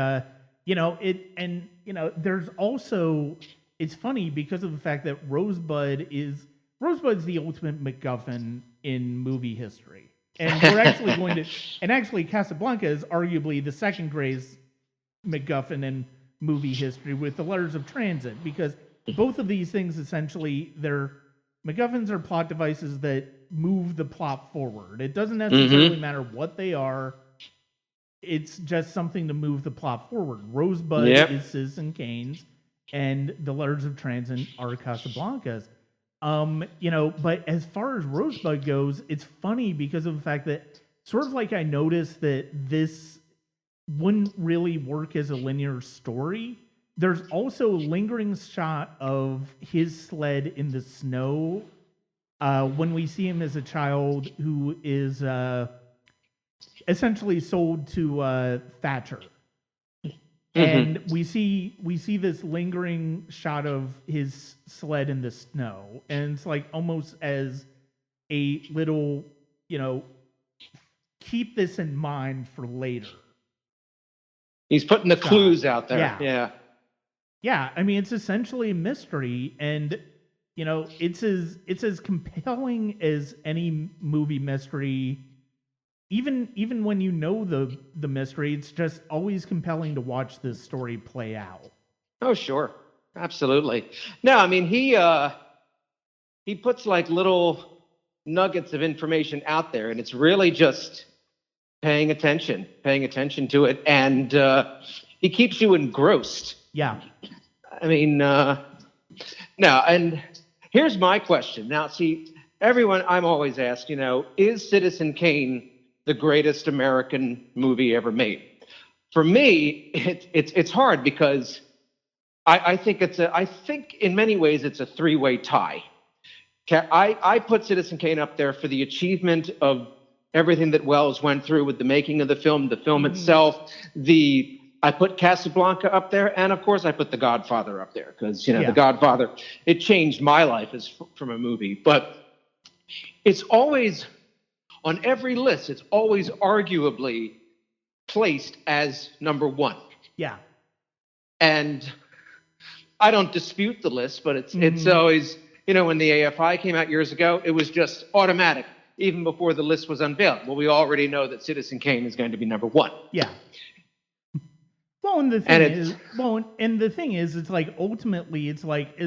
there's also, it's funny because of the fact that Rosebud's the ultimate MacGuffin in movie history. And we're actually going to, and actually Casablanca is arguably the second greatest MacGuffin in movie history, with the Letters of Transit, because both of these things, essentially, they're MacGuffins are plot devices that move the plot forward. It doesn't necessarily matter what they are. It's just something to move the plot forward. Rosebud is Citizen Kane's, and the Letters of Transit are Casablanca's. But as far as Rosebud goes, it's funny because of the fact that, sort of like, I noticed that this wouldn't really work as a linear story. There's also a lingering shot of his sled in the snow when we see him as a child, who is essentially sold to Thatcher. And we see this lingering shot of his sled in the snow, and it's like almost as a little, keep this in mind for later. He's putting the clues out there. Yeah, I mean, it's essentially a mystery, and it's as compelling as any movie mystery. Even when you know the mystery, it's just always compelling to watch this story play out. Oh, sure. Absolutely. No, I mean he puts like little nuggets of information out there, and it's really just paying attention to it, and he keeps you engrossed. Yeah. I mean, no, and here's my question. Now, see, everyone, I'm always asked, is Citizen Kane the greatest American movie ever made? For me, it's hard because I think in many ways it's a three-way tie. I put Citizen Kane up there for the achievement of everything that Wells went through with the making of the film itself. I put Casablanca up there, and of course I put The Godfather up there because The Godfather, it changed my life from a movie. But it's always on every list. It's always arguably placed as number one. Yeah. And I don't dispute the list, but it's always, when the AFI came out years ago, it was just automatic, even before the list was unveiled. Well, we already know that Citizen Kane is going to be number one. Yeah. Well, and the thing is, it's like ultimately, it's like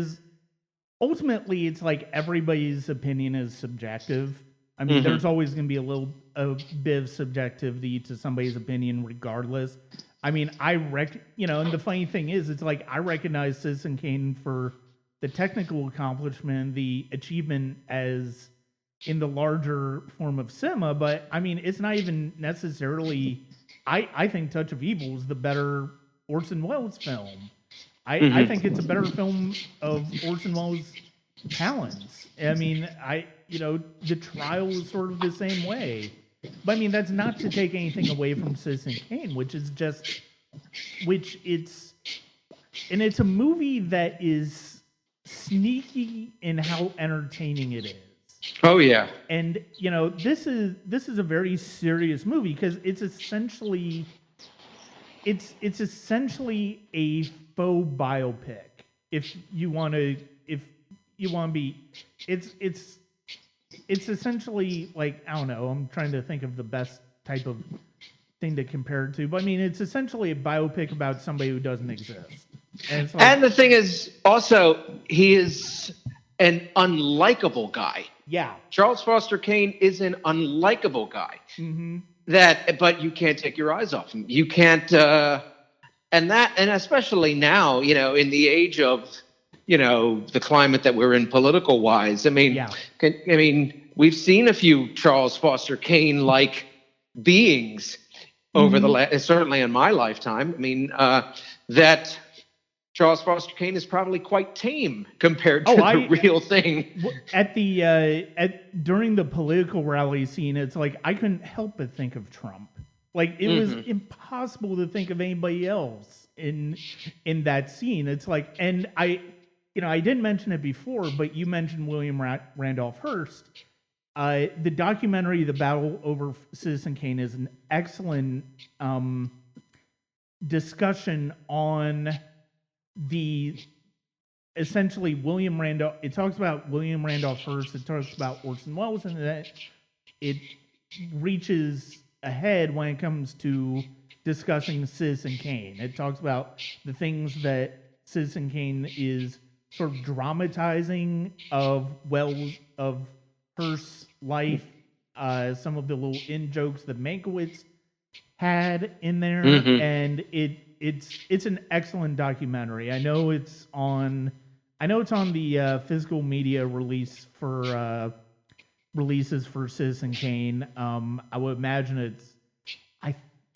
everybody's opinion is subjective. I mean, there's always going to be a bit of subjectivity to somebody's opinion, regardless. I mean, and the funny thing is, it's like I recognize Citizen Kane for the technical accomplishment, the achievement as in the larger form of cinema, but I mean, it's not even necessarily. I think Touch of Evil is the better Orson Welles film. I think it's a better film of Orson Welles' talents. I mean, The Trial is sort of the same way. But I mean, that's not to take anything away from Citizen Kane, it's a movie that is sneaky in how entertaining it is. Oh yeah. And this is a very serious movie because it's essentially a faux biopic. If you want to be, it's essentially like, I don't know, I'm trying to think of the best type of thing to compare it to, but I mean, it's essentially a biopic about somebody who doesn't exist. And the thing is, also, he is an unlikable guy. Yeah. Charles Foster Kane is an unlikable guy. Mm-hmm. But you can't take your eyes off him. You can't, and especially now, in the age of, the climate that we're in political wise. I mean, we've seen a few Charles Foster Kane-like beings over certainly in my lifetime. I mean, that Charles Foster Kane is probably quite tame compared to the real thing. During the political rally scene, it's like I couldn't help but think of Trump. Like it was impossible to think of anybody else in that scene. It's like, and I didn't mention it before, but you mentioned William Randolph Hearst. The documentary, The Battle Over Citizen Kane, is an excellent discussion on essentially William Randolph. It talks about William Randolph Hearst. It talks about Orson Welles, and that it reaches ahead when it comes to discussing Citizen Kane. It talks about the things that Citizen Kane is sort of dramatizing of Hearst's life, some of the little in-jokes that Mankiewicz had in there, and it's an excellent documentary. I know it's on the physical media releases for Citizen Kane. I would imagine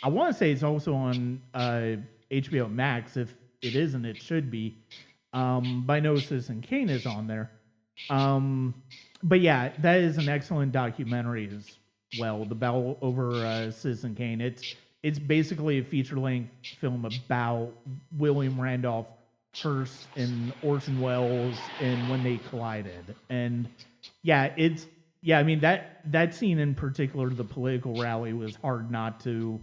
I want to say it's also on HBO Max. If it isn't, it should be. But I know Citizen Kane is on there. But yeah, that is an excellent documentary as well. The Battle Over Citizen Kane. It's basically a feature-length film about William Randolph Hearst and Orson Welles and when they collided. And yeah, I mean that scene in particular, the political rally, was hard not to,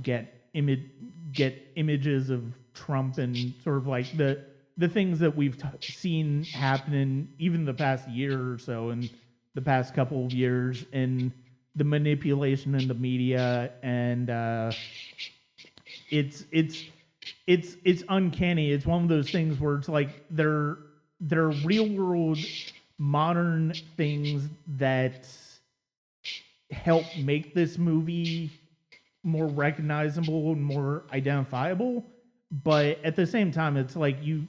get images of Trump and sort of like the things that we've seen happen in even the past year or so, and the past couple of years, and the manipulation in the media, and it's it's uncanny. It's one of those things where it's like they're real world modern things that help make this movie more recognizable and more identifiable, but at the same time it's like you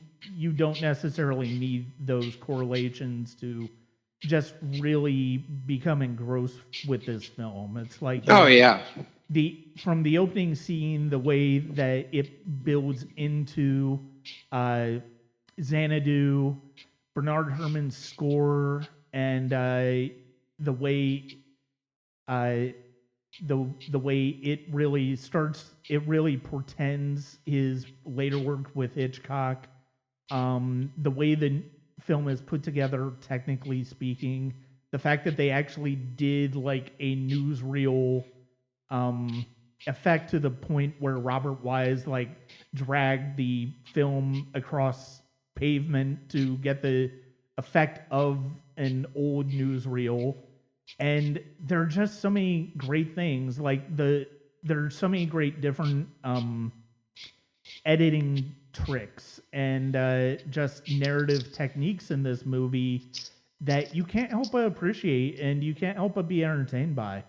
don't necessarily need those correlations to just really become engrossed with this film. It's like, Oh yeah. From the opening scene, the way that it builds into Xanadu, Bernard Herrmann's score, and the way the way it really starts, it really portends his later work with Hitchcock. The way the film is put together, technically speaking, the fact that they actually did like a newsreel effect to the point where Robert Wise like dragged the film across pavement to get the effect of an old newsreel. And there are just so many great things. Like there are so many great different editing tricks and just narrative techniques in this movie that you can't help but appreciate and you can't help but be entertained by.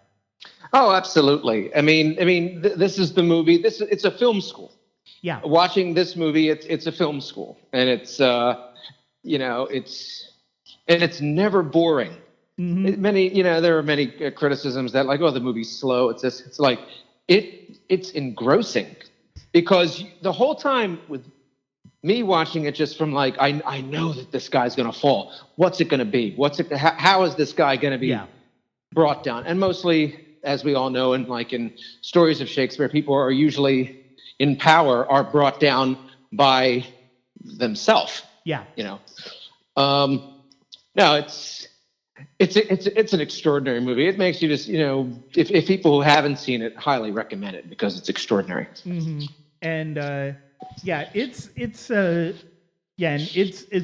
Oh, absolutely. I mean, this is the movie. It's a film school. Yeah. Watching this movie, it's a film school, and it's it's never boring. Mm-hmm. There are many criticisms that like, oh, the movie's slow. It's this. It's like it's engrossing because the whole time with me watching it, just from like I know that this guy's gonna fall. What's it gonna be? How is this guy gonna be brought down? And mostly, as we all know, in stories of Shakespeare, people are usually in power are brought down by themselves. Yeah. No, it's an extraordinary movie. It makes you just, if people who haven't seen it, highly recommend it because it's extraordinary. Mm-hmm. And it's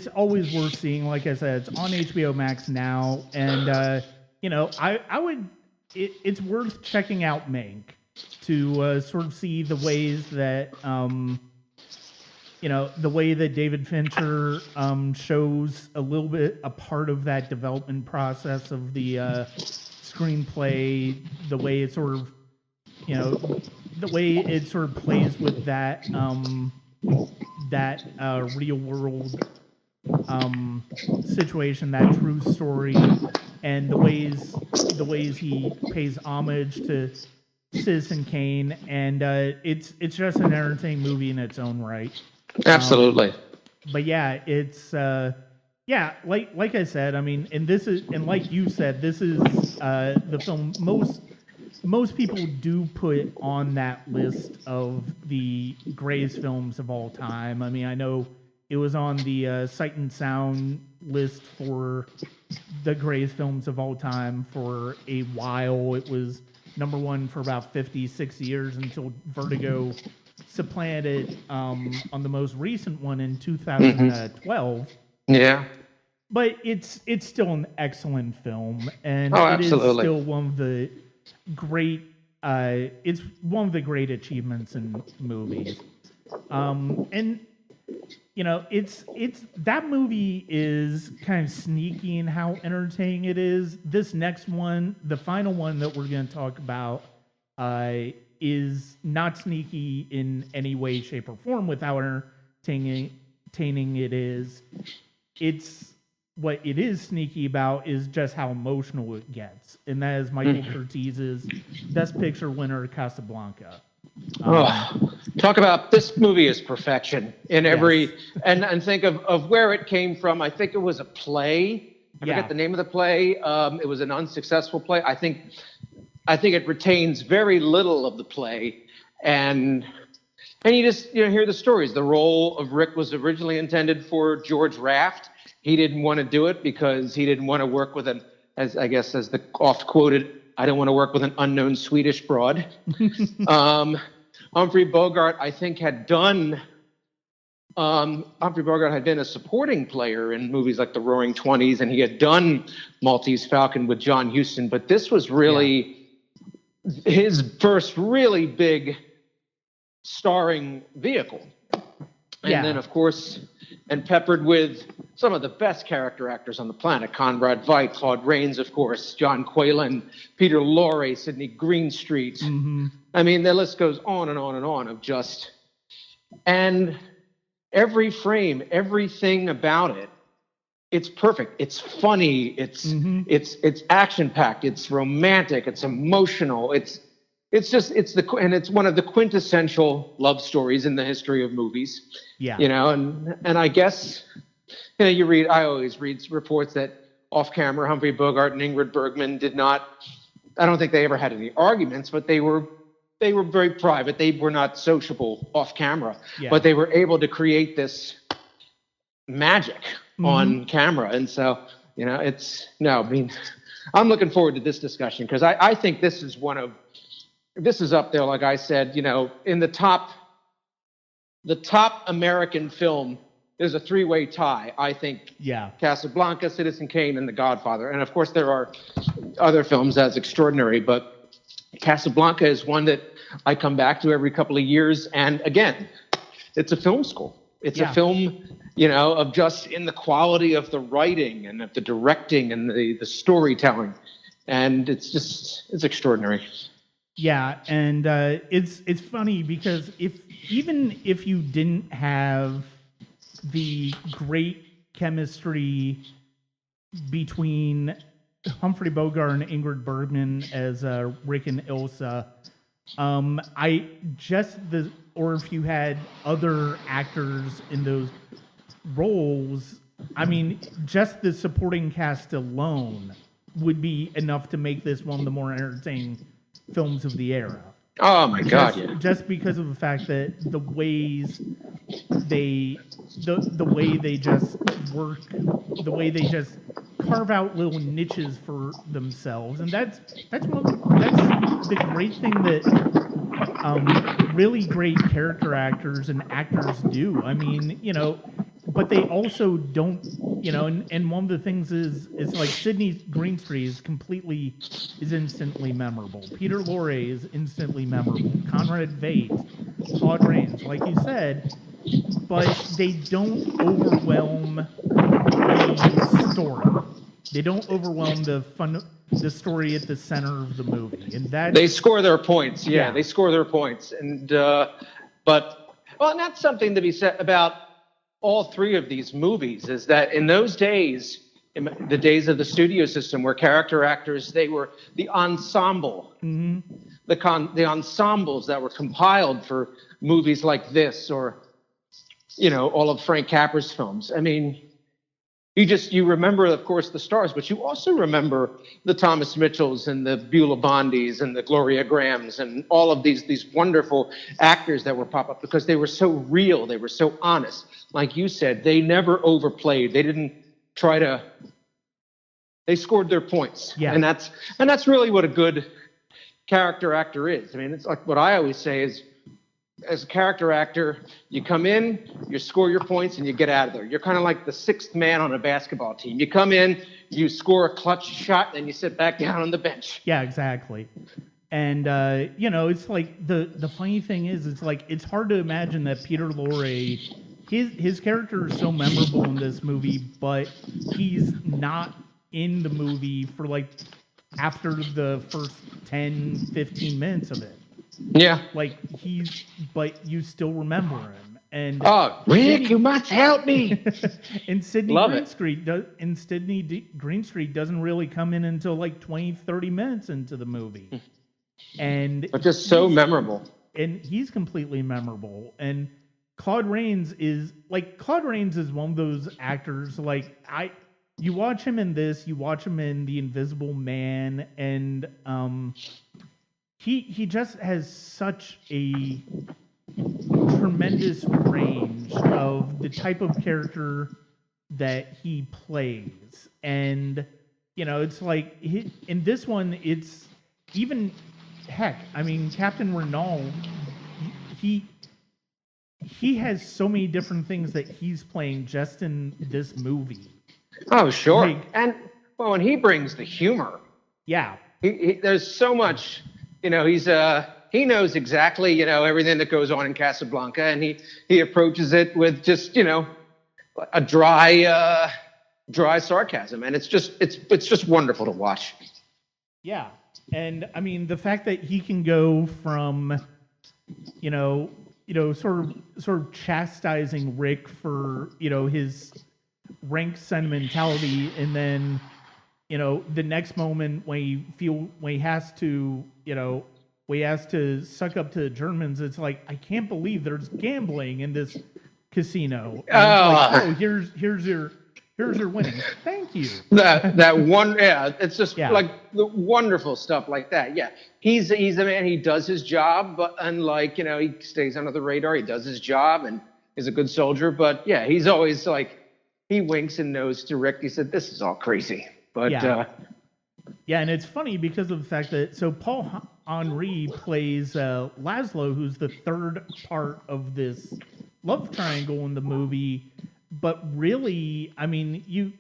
always worth seeing. Like I said, it's on HBO Max now, and I would. It's worth checking out Mank to sort of see the ways that the way that David Fincher shows a little bit a part of that development process of the screenplay, the way it sort of the way it sort of plays with that real world situation, that true story, and the ways he pays homage to Citizen Kane, and it's just an entertaining movie in its own right. Absolutely. But yeah, it's like I said, I mean, and like you said, this is the film most people do put on that list of the greatest films of all time. I mean, I know it was on the Sight and Sound list for the greatest films of all time for a while. It was number one for about 50, 60 years until Vertigo supplanted it on the most recent one in 2012. Yeah. But it's still an excellent film, and it is absolutely. Still one of the great. It's one of the great achievements in movies, and it's that movie is kind of sneaky in how entertaining it is. This next one, the final one that we're going to talk about, is not sneaky in any way, shape, or form with how entertaining it is. It's what it is sneaky about is just how emotional it gets, and that is Michael Curtiz's Best Picture winner, Casablanca. Talk about this movie is perfection in every and think of where it came from. I think it was a play. I forget the name of the play. It was an unsuccessful play. I think it retains very little of the play, and you just hear the stories. The role of Rick was originally intended for George Raft. He didn't want to do it because he didn't want to work with as the oft quoted, I don't want to work with an unknown Swedish broad. Humphrey Bogart, I think, had been a supporting player in movies like The Roaring Twenties, and he had done Maltese Falcon with John Huston, but this was really his first really big starring vehicle. And Yeah. then, of course, and peppered with some of the best character actors on the planet. Conrad Veidt, Claude Rains, of course, John Quaylen, Peter Lorre, Sidney Greenstreet. Mm-hmm. I mean, the list goes on and on and on of just... And every frame, everything about it, it's perfect. It's funny. It's action-packed. It's romantic. It's emotional. It's one of the quintessential love stories in the history of movies. Yeah. You know, and I guess, I always read reports that off camera, Humphrey Bogart and Ingrid Bergman I don't think they ever had any arguments, but they were very private. They were not sociable off camera, but they were able to create this magic on camera. And so, I'm looking forward to this discussion because I think this is up there, like I said, in the top American film. There's a three-way tie, I think. Yeah. Casablanca, Citizen Kane, and The Godfather. And of course, there are other films as extraordinary, but Casablanca is one that I come back to every couple of years. And again, it's a film school. It's a film, of just in the quality of the writing and of the directing and the storytelling. And it's extraordinary. Yeah, and it's funny because even if you didn't have the great chemistry between Humphrey Bogart and Ingrid Bergman as Rick and Ilsa, or if you had other actors in those roles, I mean, just the supporting cast alone would be enough to make this one of the more entertaining films of the era. Oh my God! Yeah. Just because of the fact that the ways they just work, the way they just carve out little niches for themselves, and that's the great thing that really great character actors and actors do. I mean, but they also don't, and one of the things is like Sidney Greenstreet is instantly memorable. Peter Lorre is instantly memorable. Conrad Veidt, Claude Rains, like you said, but they don't overwhelm the story. They don't overwhelm the story at the center of the movie, and that they score their points. Yeah, they score their points, and and that's something to be said about all three of these movies, is that in those days, in the days of the studio system, where character actors, they were the ensemble, the ensembles that were compiled for movies like this, or all of Frank Capra's films. I mean, you remember, of course, the stars, but you also remember the Thomas Mitchells and the Beulah Bondis and the Gloria Grahams and all of these wonderful actors that were pop up because they were so real, they were so honest. Like you said, they never overplayed. They didn't try to. They scored their points, and that's really what a good character actor is. I mean, it's like what I always say is, as a character actor, you come in, you score your points, and you get out of there. You're kind of like the sixth man on a basketball team. You come in, you score a clutch shot, then you sit back down on the bench. Yeah, exactly. And it's like the funny thing is, it's like it's hard to imagine that Peter Lorre, his character is so memorable in this movie, but he's not in the movie for like after the first 10, 15 minutes of it. Yeah. Like but you still remember him. And Rick, you must help me. And Sidney Greenstreet doesn't really come in until like 20, 30 minutes into the movie. But just so memorable. And he's completely memorable. And Claude Rains is one of those actors, like you watch him in this, you watch him in The Invisible Man, and he just has such a tremendous range of the type of character that he plays. And, it's like, in this one, it's even, heck, I mean, Captain Renault, he has so many different things that he's playing just in this movie. Oh, sure. Like, and he brings the humor. Yeah. There's so much, he's he knows exactly, everything that goes on in Casablanca, and he approaches it with just, a dry sarcasm, and it's just wonderful to watch. Yeah, and I mean the fact that he can go from, sort of chastising Rick for his rank sentimentality, and then the next moment when he has to suck up to the Germans, it's like, I can't believe there's gambling in this casino. And it's like, here's your winnings. Thank you. That one, yeah, it's just Yeah. like the wonderful stuff like that. Yeah, he's a man. He does his job, but unlike he stays under the radar. He does his job and is a good soldier. But yeah, he's always like, he winks and nods to Rick. He said, "This is all crazy." But yeah, and it's funny because of the fact that Paul Henry plays Laszlo, who's the third part of this love triangle in the movie. But really, I mean, he's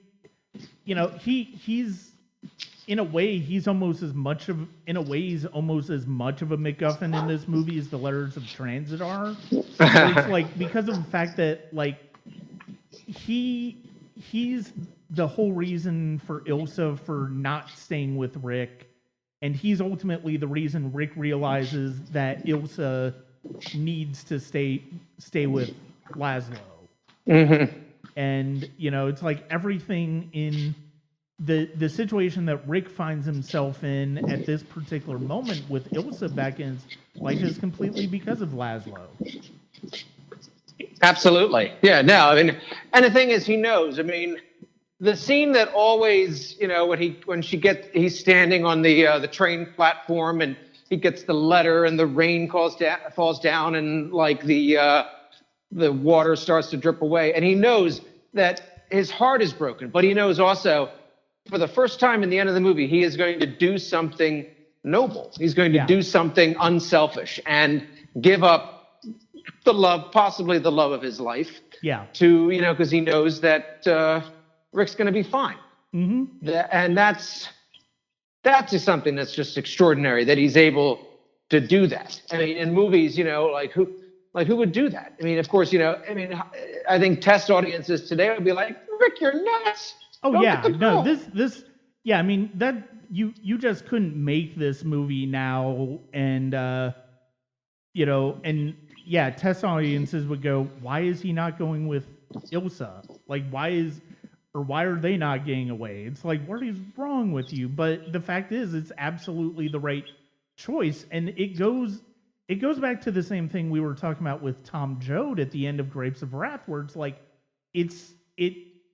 in a way he's almost as much of a MacGuffin in this movie as the Letters of Transit are. It's like, because of the fact that like he's the whole reason for Ilsa for not staying with Rick, and he's ultimately the reason Rick realizes that Ilsa needs to stay with Laszlo. Mm-hmm. And it's like everything in the situation that Rick finds himself in at this particular moment with Ilsa back in his life is completely because of Laszlo. Absolutely. Yeah, no, I mean, and the thing is, he knows. I mean, the scene that always, when he's standing on the train platform and he gets the letter and the rain falls down and like the water starts to drip away, and he knows that his heart is broken, but he knows also, for the first time in the end of the movie, he is going to do something noble. He's going to do something unselfish and give up the love, possibly the love of his life, to, because he knows that Rick's going to be fine. Mm-hmm. And that's just something that's just extraordinary, that he's able to do that. I mean, in movies, who would do that? I mean, of course, I think test audiences today would be like, Rick, you're nuts. Oh, Don't yeah. get the No, girl. I mean, that you just couldn't make this movie now. And, test audiences would go, why is he not going with Ilsa? Like, why are they not getting away? It's like, what is wrong with you? But the fact is, it's absolutely the right choice. And it goes back to the same thing we were talking about with Tom Joad at the end of Grapes of Wrath, where it's like,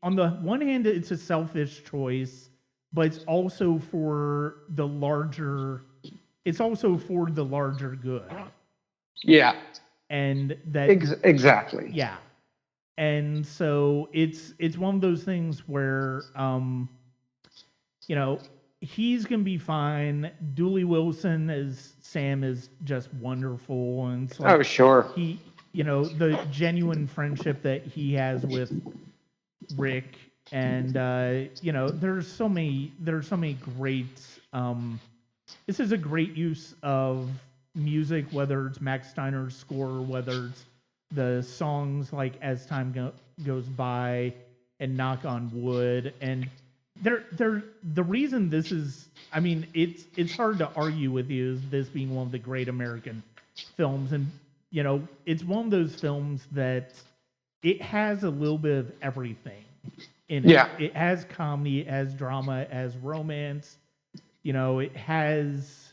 on the one hand, it's a selfish choice, but it's also for the larger good. Yeah. And that exactly. Yeah. And so it's one of those things where he's gonna be fine. Dooley Wilson as Sam is just wonderful, and it's like, oh, sure. He, the genuine friendship that he has with Rick, and there's so many great. This is a great use of music, whether it's Max Steiner's score, whether it's the songs like As Time Goes By and Knock on Wood, and the reason this is, I mean, it's hard to argue with you, is this being one of the great American films, and it's one of those films that it has a little bit of everything in it. Yeah. It has comedy, it has drama, it has romance. It has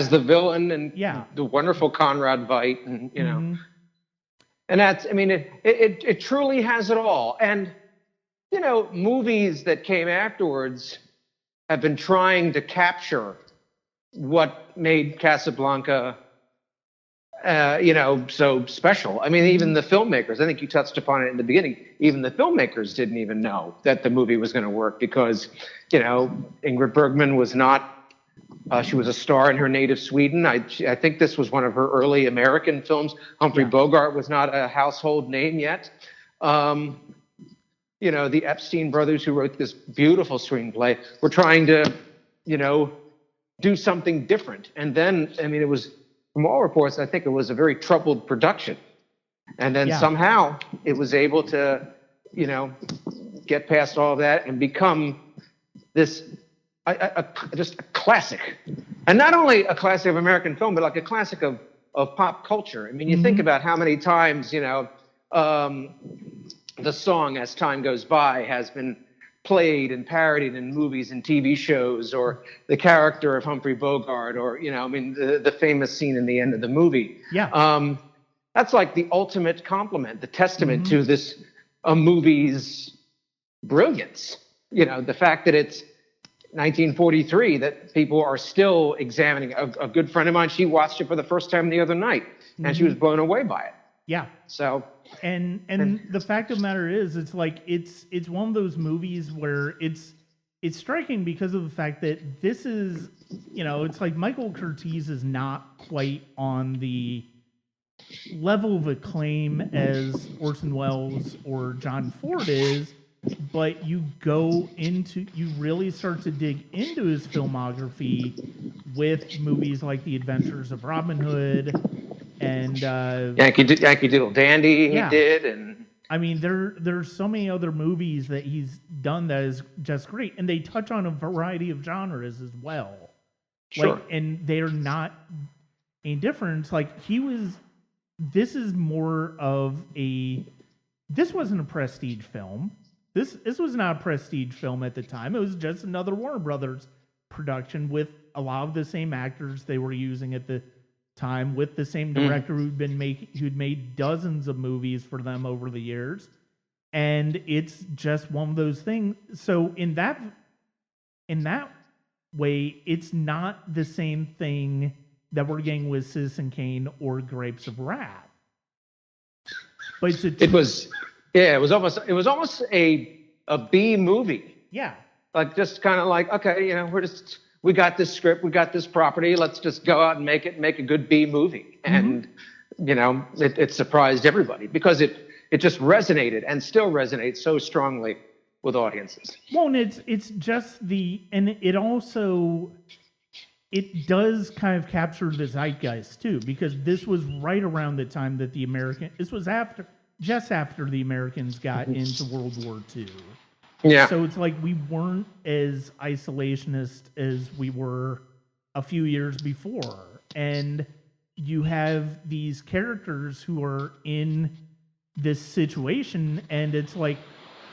the villain and the wonderful Conrad Veidt, and Mm-hmm. and that's, I mean, it truly has it all. And movies that came afterwards have been trying to capture what made Casablanca so special. I mean, even the filmmakers, I think you touched upon it in the beginning, even the filmmakers didn't even know that the movie was going to work, because, Ingrid Bergman was not, she was a star in her native Sweden. I think this was one of her early American films. Humphrey Bogart was not a household name yet. The Epstein brothers, who wrote this beautiful screenplay, were trying to, do something different. And then, I mean, it was from all reports, I think it was a very troubled production. And then somehow it was able to, get past all of that and become this just a classic. And not only a classic of American film, but like a classic of pop culture. I mean, you think about how many times, the song As Time Goes By has been played and parodied in movies and TV shows, or the character of Humphrey Bogart, or, the famous scene in the end of the movie. Yeah. That's like the ultimate compliment, the testament to this movie's brilliance. The fact that it's 1943, that people are still examining. A good friend of mine, she watched it for the first time the other night, and she was blown away by it. Yeah. So, and the fact of the matter is, it's like it's one of those movies where it's striking because of the fact that this is, it's like Michael Curtiz is not quite on the level of acclaim as Orson Welles or John Ford is, but you really start to dig into his filmography with movies like The Adventures of Robin Hood and Yankee Doodle Dandy he did, and I mean there's so many other movies that he's done that is just great, and they touch on a variety of genres as well. Sure. And they are not indifferent. Like this is more of this wasn't a prestige film. This was not a prestige film at the time. It was just another Warner Brothers production with a lot of the same actors they were using at the time, with the same director who'd made dozens of movies for them over the years. And it's just one of those things. So in that way, it's not the same thing that we're getting with Citizen Kane or Grapes of Wrath. But it was almost a B movie. Yeah. Like, just kind of like, okay, we got this script, we got this property, let's just go out and make a good B movie. And, it surprised everybody because it just resonated and still resonates so strongly with audiences. Well, and it's just and it also, it does kind of capture the zeitgeist too, because this was right around the time that this was just after the Americans got into World War II. Yeah. So it's like we weren't as isolationist as we were a few years before. And you have these characters who are in this situation, and it's like,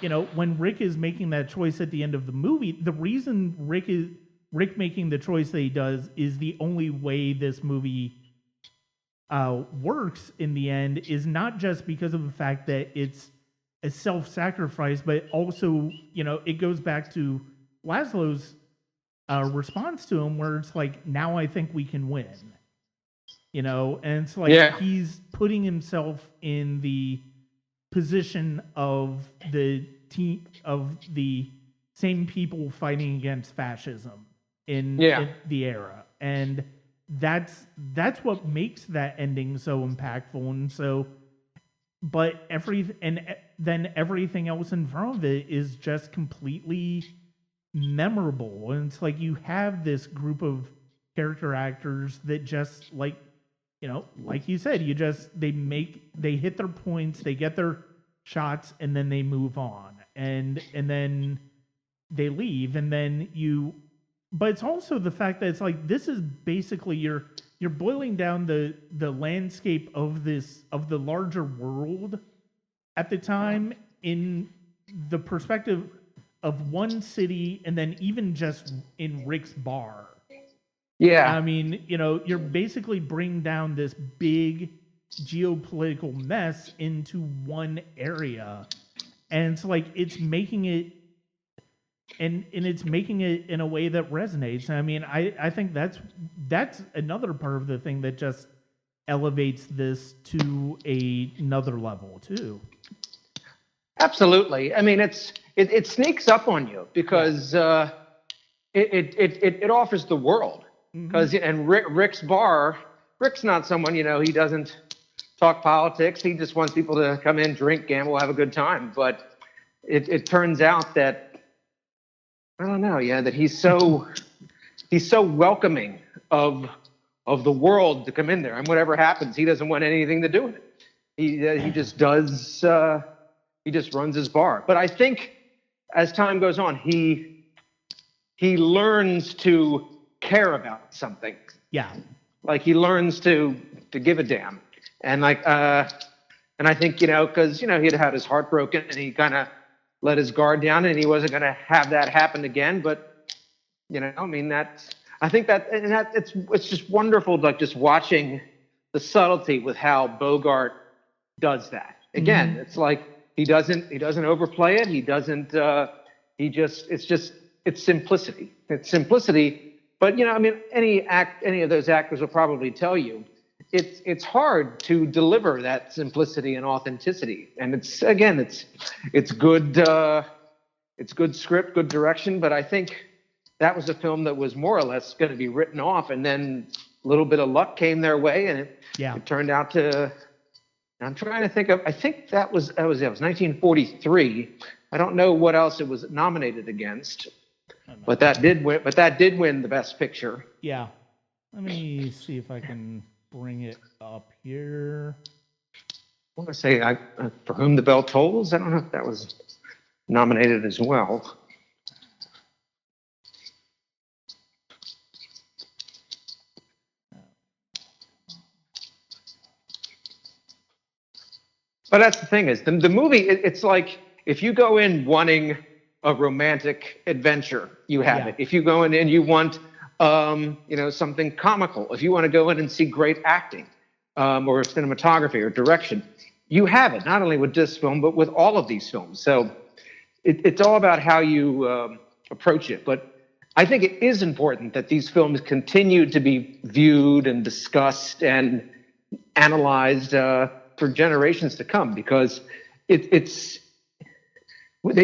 when Rick is making that choice at the end of the movie, the reason Rick making the choice that he does is the only way this movie works in the end, is not just because of the fact that it's a self-sacrifice, but also, it goes back to Laszlo's response to him, where it's like, now I think we can win, and it's like he's putting himself in the position of the team of the same people fighting against fascism in the era, and that's what makes that ending so impactful. And so, but then everything else in front of it is just completely memorable. And it's like you have this group of character actors that just like you said, they hit their points, they get their shots, and then they move on, and then they leave, and then but it's also the fact that it's like, this is basically you're boiling down the landscape of the larger world at the time in the perspective of one city, and then even just in Rick's bar. Yeah. I mean, you're basically bringing down this big geopolitical mess into one area, and it's like it's making it. And it's making it in a way that resonates. I mean, I think that's another part of the thing that just elevates this to another level too. Absolutely. I mean, it sneaks up on you because it offers the world. Because and Rick's bar, Rick's not someone, he doesn't talk politics. He just wants people to come in, drink, gamble, have a good time. But it turns out that, I don't know, that he's so welcoming of of the world to come in there. And whatever happens, he doesn't want anything to do with it. He just does. He just runs his bar. But I think as time goes on, he learns to care about something. Yeah. Like he learns to give a damn. And like and I think, because he'd had his heart broken and he kind of let his guard down and he wasn't going to have that happen again. But I mean, I think that it's just wonderful, like just watching the subtlety with how Bogart does that. Again, it's like he doesn't overplay it. He doesn't. It's simplicity. It's simplicity. But I mean, any of those actors will probably tell you, it's hard to deliver that simplicity and authenticity. And it's good. It's good script, good direction. But I think that was a film that was more or less going to be written off, and then a little bit of luck came their way, and it turned out to. I'm trying to think of. I think that was 1943. I don't know what else it was nominated against, but that did win. But that did win the Best Picture. Yeah. Let me see if I can bring it up here. I want to say For Whom the Bell Tolls. I don't know if that was nominated as well. But that's the thing is, the movie, it's like if you go in wanting a romantic adventure, you have it. If you go in and you want, something comical, if you want to go in and see great acting or cinematography or direction, you have it, not only with this film, but with all of these films. So it's all about how you approach it. But I think it is important that these films continue to be viewed and discussed and analyzed for generations to come, because they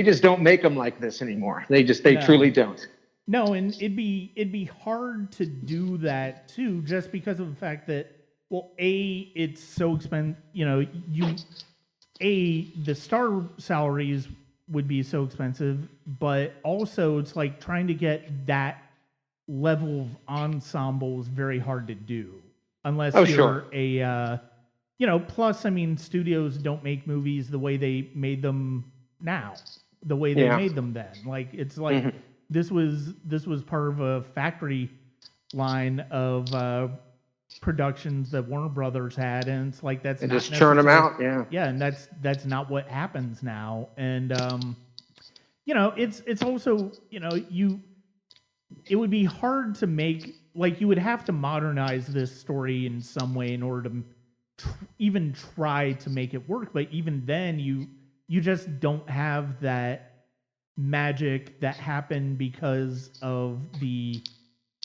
just don't make them like this anymore. They truly don't. No, and it'd be hard to do that too, just because of the fact that, well, it's so expensive. The star salaries would be so expensive, but also it's like trying to get that level of ensemble is very hard to do unless you're a. Plus, I mean, studios don't make movies the way they made them now, the way they made them then. Like, it's like this was part of a factory line of productions that Warner Brothers had, and it's like that's and not just churn them out, yeah, and that's not what happens now. And it's also it would be hard to make, like, you would have to modernize this story in some way in order to even try to make it work, but even then you just don't have that magic that happened because of the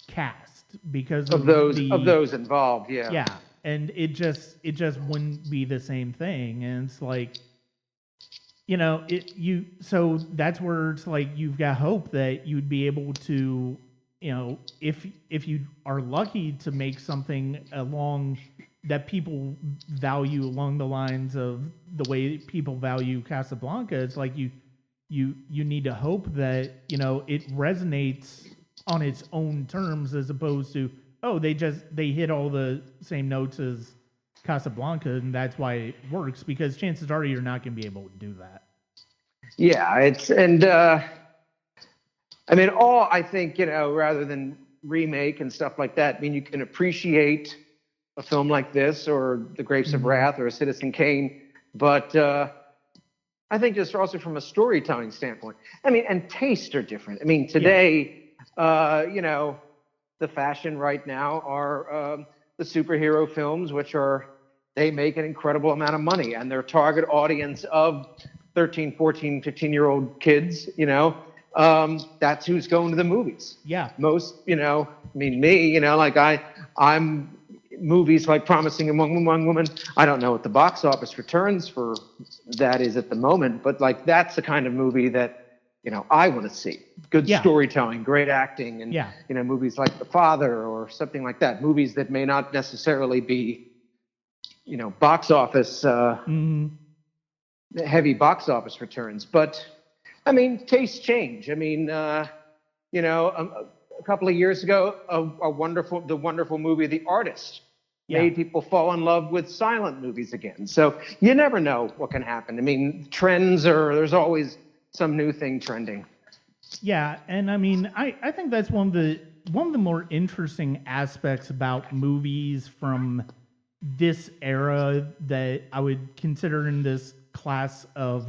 cast, because of those involved. Yeah, and it just wouldn't be the same thing. And it's like, so that's where it's like you've got hope that you'd be able to, if you are lucky to make something along that people value along the lines of the way people value Casablanca. It's like you need to hope that it resonates on its own terms, as opposed to, they hit all the same notes as Casablanca and that's why it works, because chances are you're not going to be able to do that. Yeah, I think rather than remake and stuff like that, I mean, you can appreciate a film like this, or The Grapes of Wrath, or Citizen Kane, but I think just also from a storytelling standpoint, I mean, and tastes are different. I mean, today, the fashion right now are the superhero films, which they make an incredible amount of money, and their target audience of 13, 14, 15-year-old kids, that's who's going to the movies. Yeah. Most, me, I'm movies like Promising Young Woman. I don't know what the box office returns for that is at the moment, but like that's the kind of movie that I want to see. Good storytelling, great acting, and movies like The Father or something like that. Movies that may not necessarily be box office heavy box office returns, but I mean tastes change. I mean a couple of years ago, the wonderful movie The Artist Yeah. made people fall in love with silent movies again. So you never know what can happen. I mean, there's always some new thing trending. Yeah, and I mean, I think that's one of the more interesting aspects about movies from this era that I would consider in this class of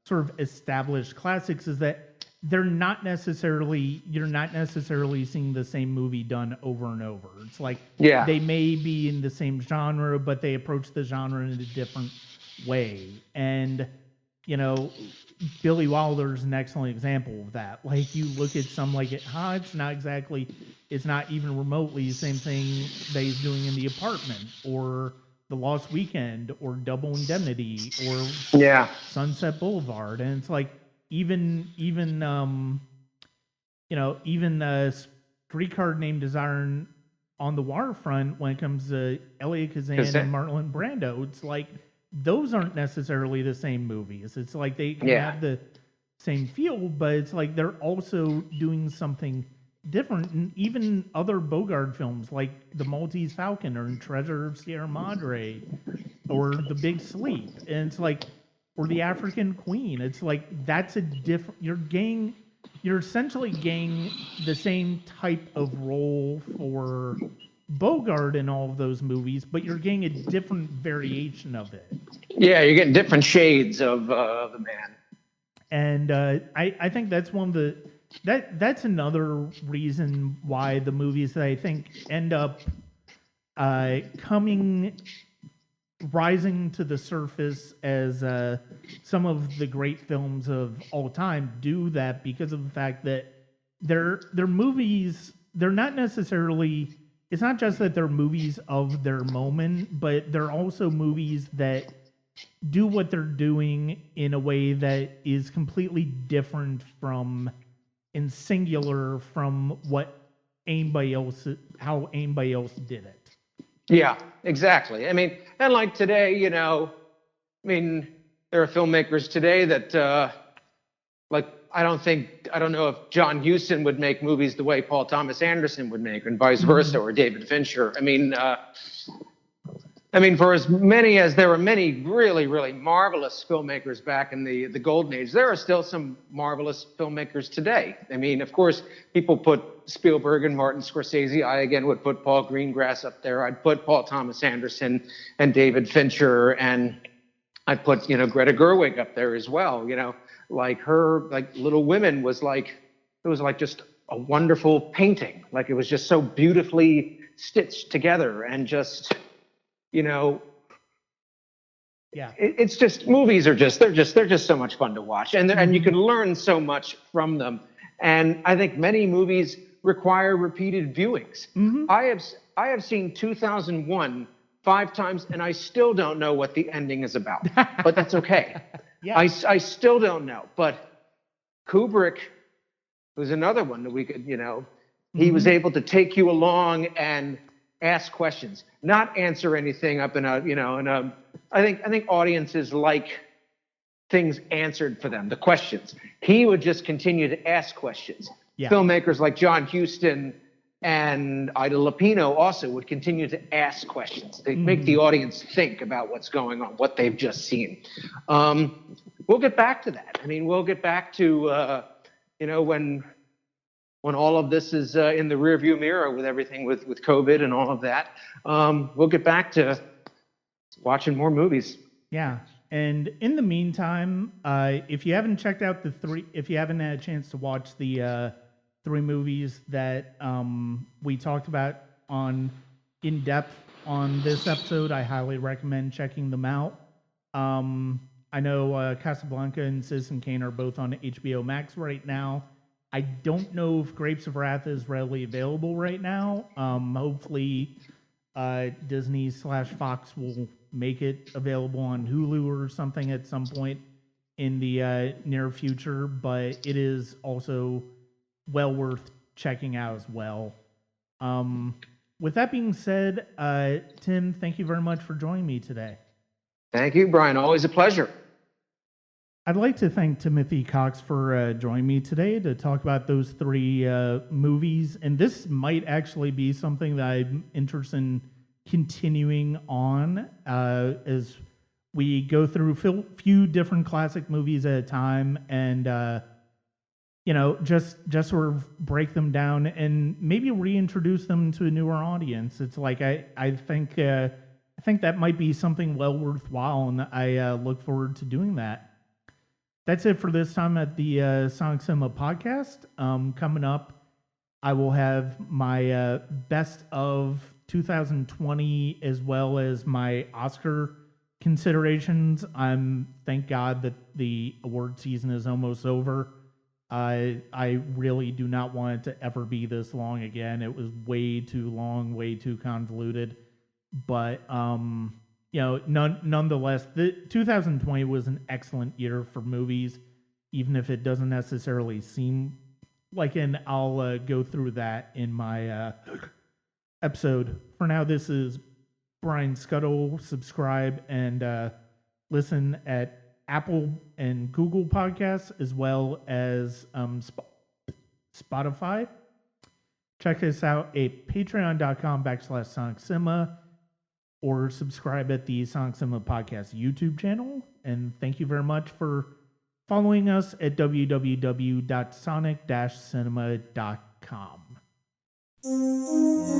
sort of established classics is that you're not necessarily seeing the same movie done over and over. It's like they may be in the same genre, but they approach the genre in a different way. And you know, Billy Wilder's an excellent example of that. Like you look at some like it's not even remotely the same thing that he's doing in The Apartment or The Lost Weekend or Double Indemnity or Sunset Boulevard. And it's like even Streetcar Named Desire on the Waterfront when it comes to Elliot Kazan and Marlon Brando, it's like those aren't necessarily the same movies. It's like they can have the same feel, but it's like they're also doing something different. And even other Bogart films like The Maltese Falcon or Treasure of Sierra Madre or The Big Sleep, and it's like, or The African Queen. It's like that's a different. You're essentially getting the same type of role for Bogart in all of those movies, but you're getting a different variation of it. Yeah, you're getting different shades of the man. And I think that's one of the that's another reason why the movies that I think end up rising to the surface as some of the great films of all time do that, because of the fact that they're movies. They're not necessarily. It's not just that they're movies of their moment, but they're also movies that do what they're doing in a way that is completely different from, in singular, from what how anybody else did it. Yeah, exactly. I mean, and like today, you know, I mean, there are filmmakers today that, like, I don't know if John Huston would make movies the way Paul Thomas Anderson would make, and vice versa, or David Fincher. I mean, for as many as there were many really, really marvelous filmmakers back in the golden age, there are still some marvelous filmmakers today. I mean, of course, people put Spielberg and Martin Scorsese. I, again, would put Paul Greengrass up there. I'd put Paul Thomas Anderson and David Fincher, and I'd put, Greta Gerwig up there as well. Like Little Women was like, it was like just a wonderful painting. Like it was just so beautifully stitched together and just, Yeah. It's just, movies are they're just so much fun to watch, and you can learn so much from them. And I think many movies require repeated viewings. I have seen 2001 5 times, and I still don't know what the ending is about, but that's okay. Yeah. I still don't know. But Kubrick was another one that we could, he was able to take you along and ask questions, not answer anything up in a, I think audiences like things answered for them, the questions. He would just continue to ask questions. Yeah. Filmmakers like John Huston and Ida Lupino also would continue to ask questions. They make the audience think about what's going on, what they've just seen. We'll get back to that. I mean, we'll get back to, when all of this is in the rearview mirror with everything with COVID and all of that, we'll get back to watching more movies. Yeah. And in the meantime, if you haven't checked out if you haven't had a chance to watch the 3 movies that we talked about in depth on this episode, I highly recommend checking them out. I know Casablanca and Citizen Kane are both on HBO Max right now. I don't know if Grapes of Wrath is readily available right now. Hopefully, Disney/Fox will make it available on Hulu or something at some point in the near future. But it is also well worth checking out as well. With that being said, Tim, thank you very much for joining me today. Thank you, Brian. Always a pleasure. I'd like to thank Timothy Cox for joining me today to talk about those three movies. And this might actually be something that I'm interested in continuing on as we go through a few different classic movies at a time and, just sort of break them down and maybe reintroduce them to a newer audience. It's like I think that might be something well worthwhile, and I look forward to doing that. That's it for this time at the Sonic Cinema podcast. Coming up, I will have my best of 2020 as well as my Oscar considerations. Thank God that the award season is almost over. I really do not want it to ever be this long again. It was way too long, way too convoluted. But nonetheless, the 2020 was an excellent year for movies, even if it doesn't necessarily seem like it. I'll go through that in my episode. For now, this is Brian Scuttle. Subscribe and listen at Apple and Google Podcasts, as well as Spotify. Check us out at patreon.com/SonicCinema or subscribe at the Sonic Cinema Podcast YouTube channel. And thank you very much for following us at www.sonic-cinema.com.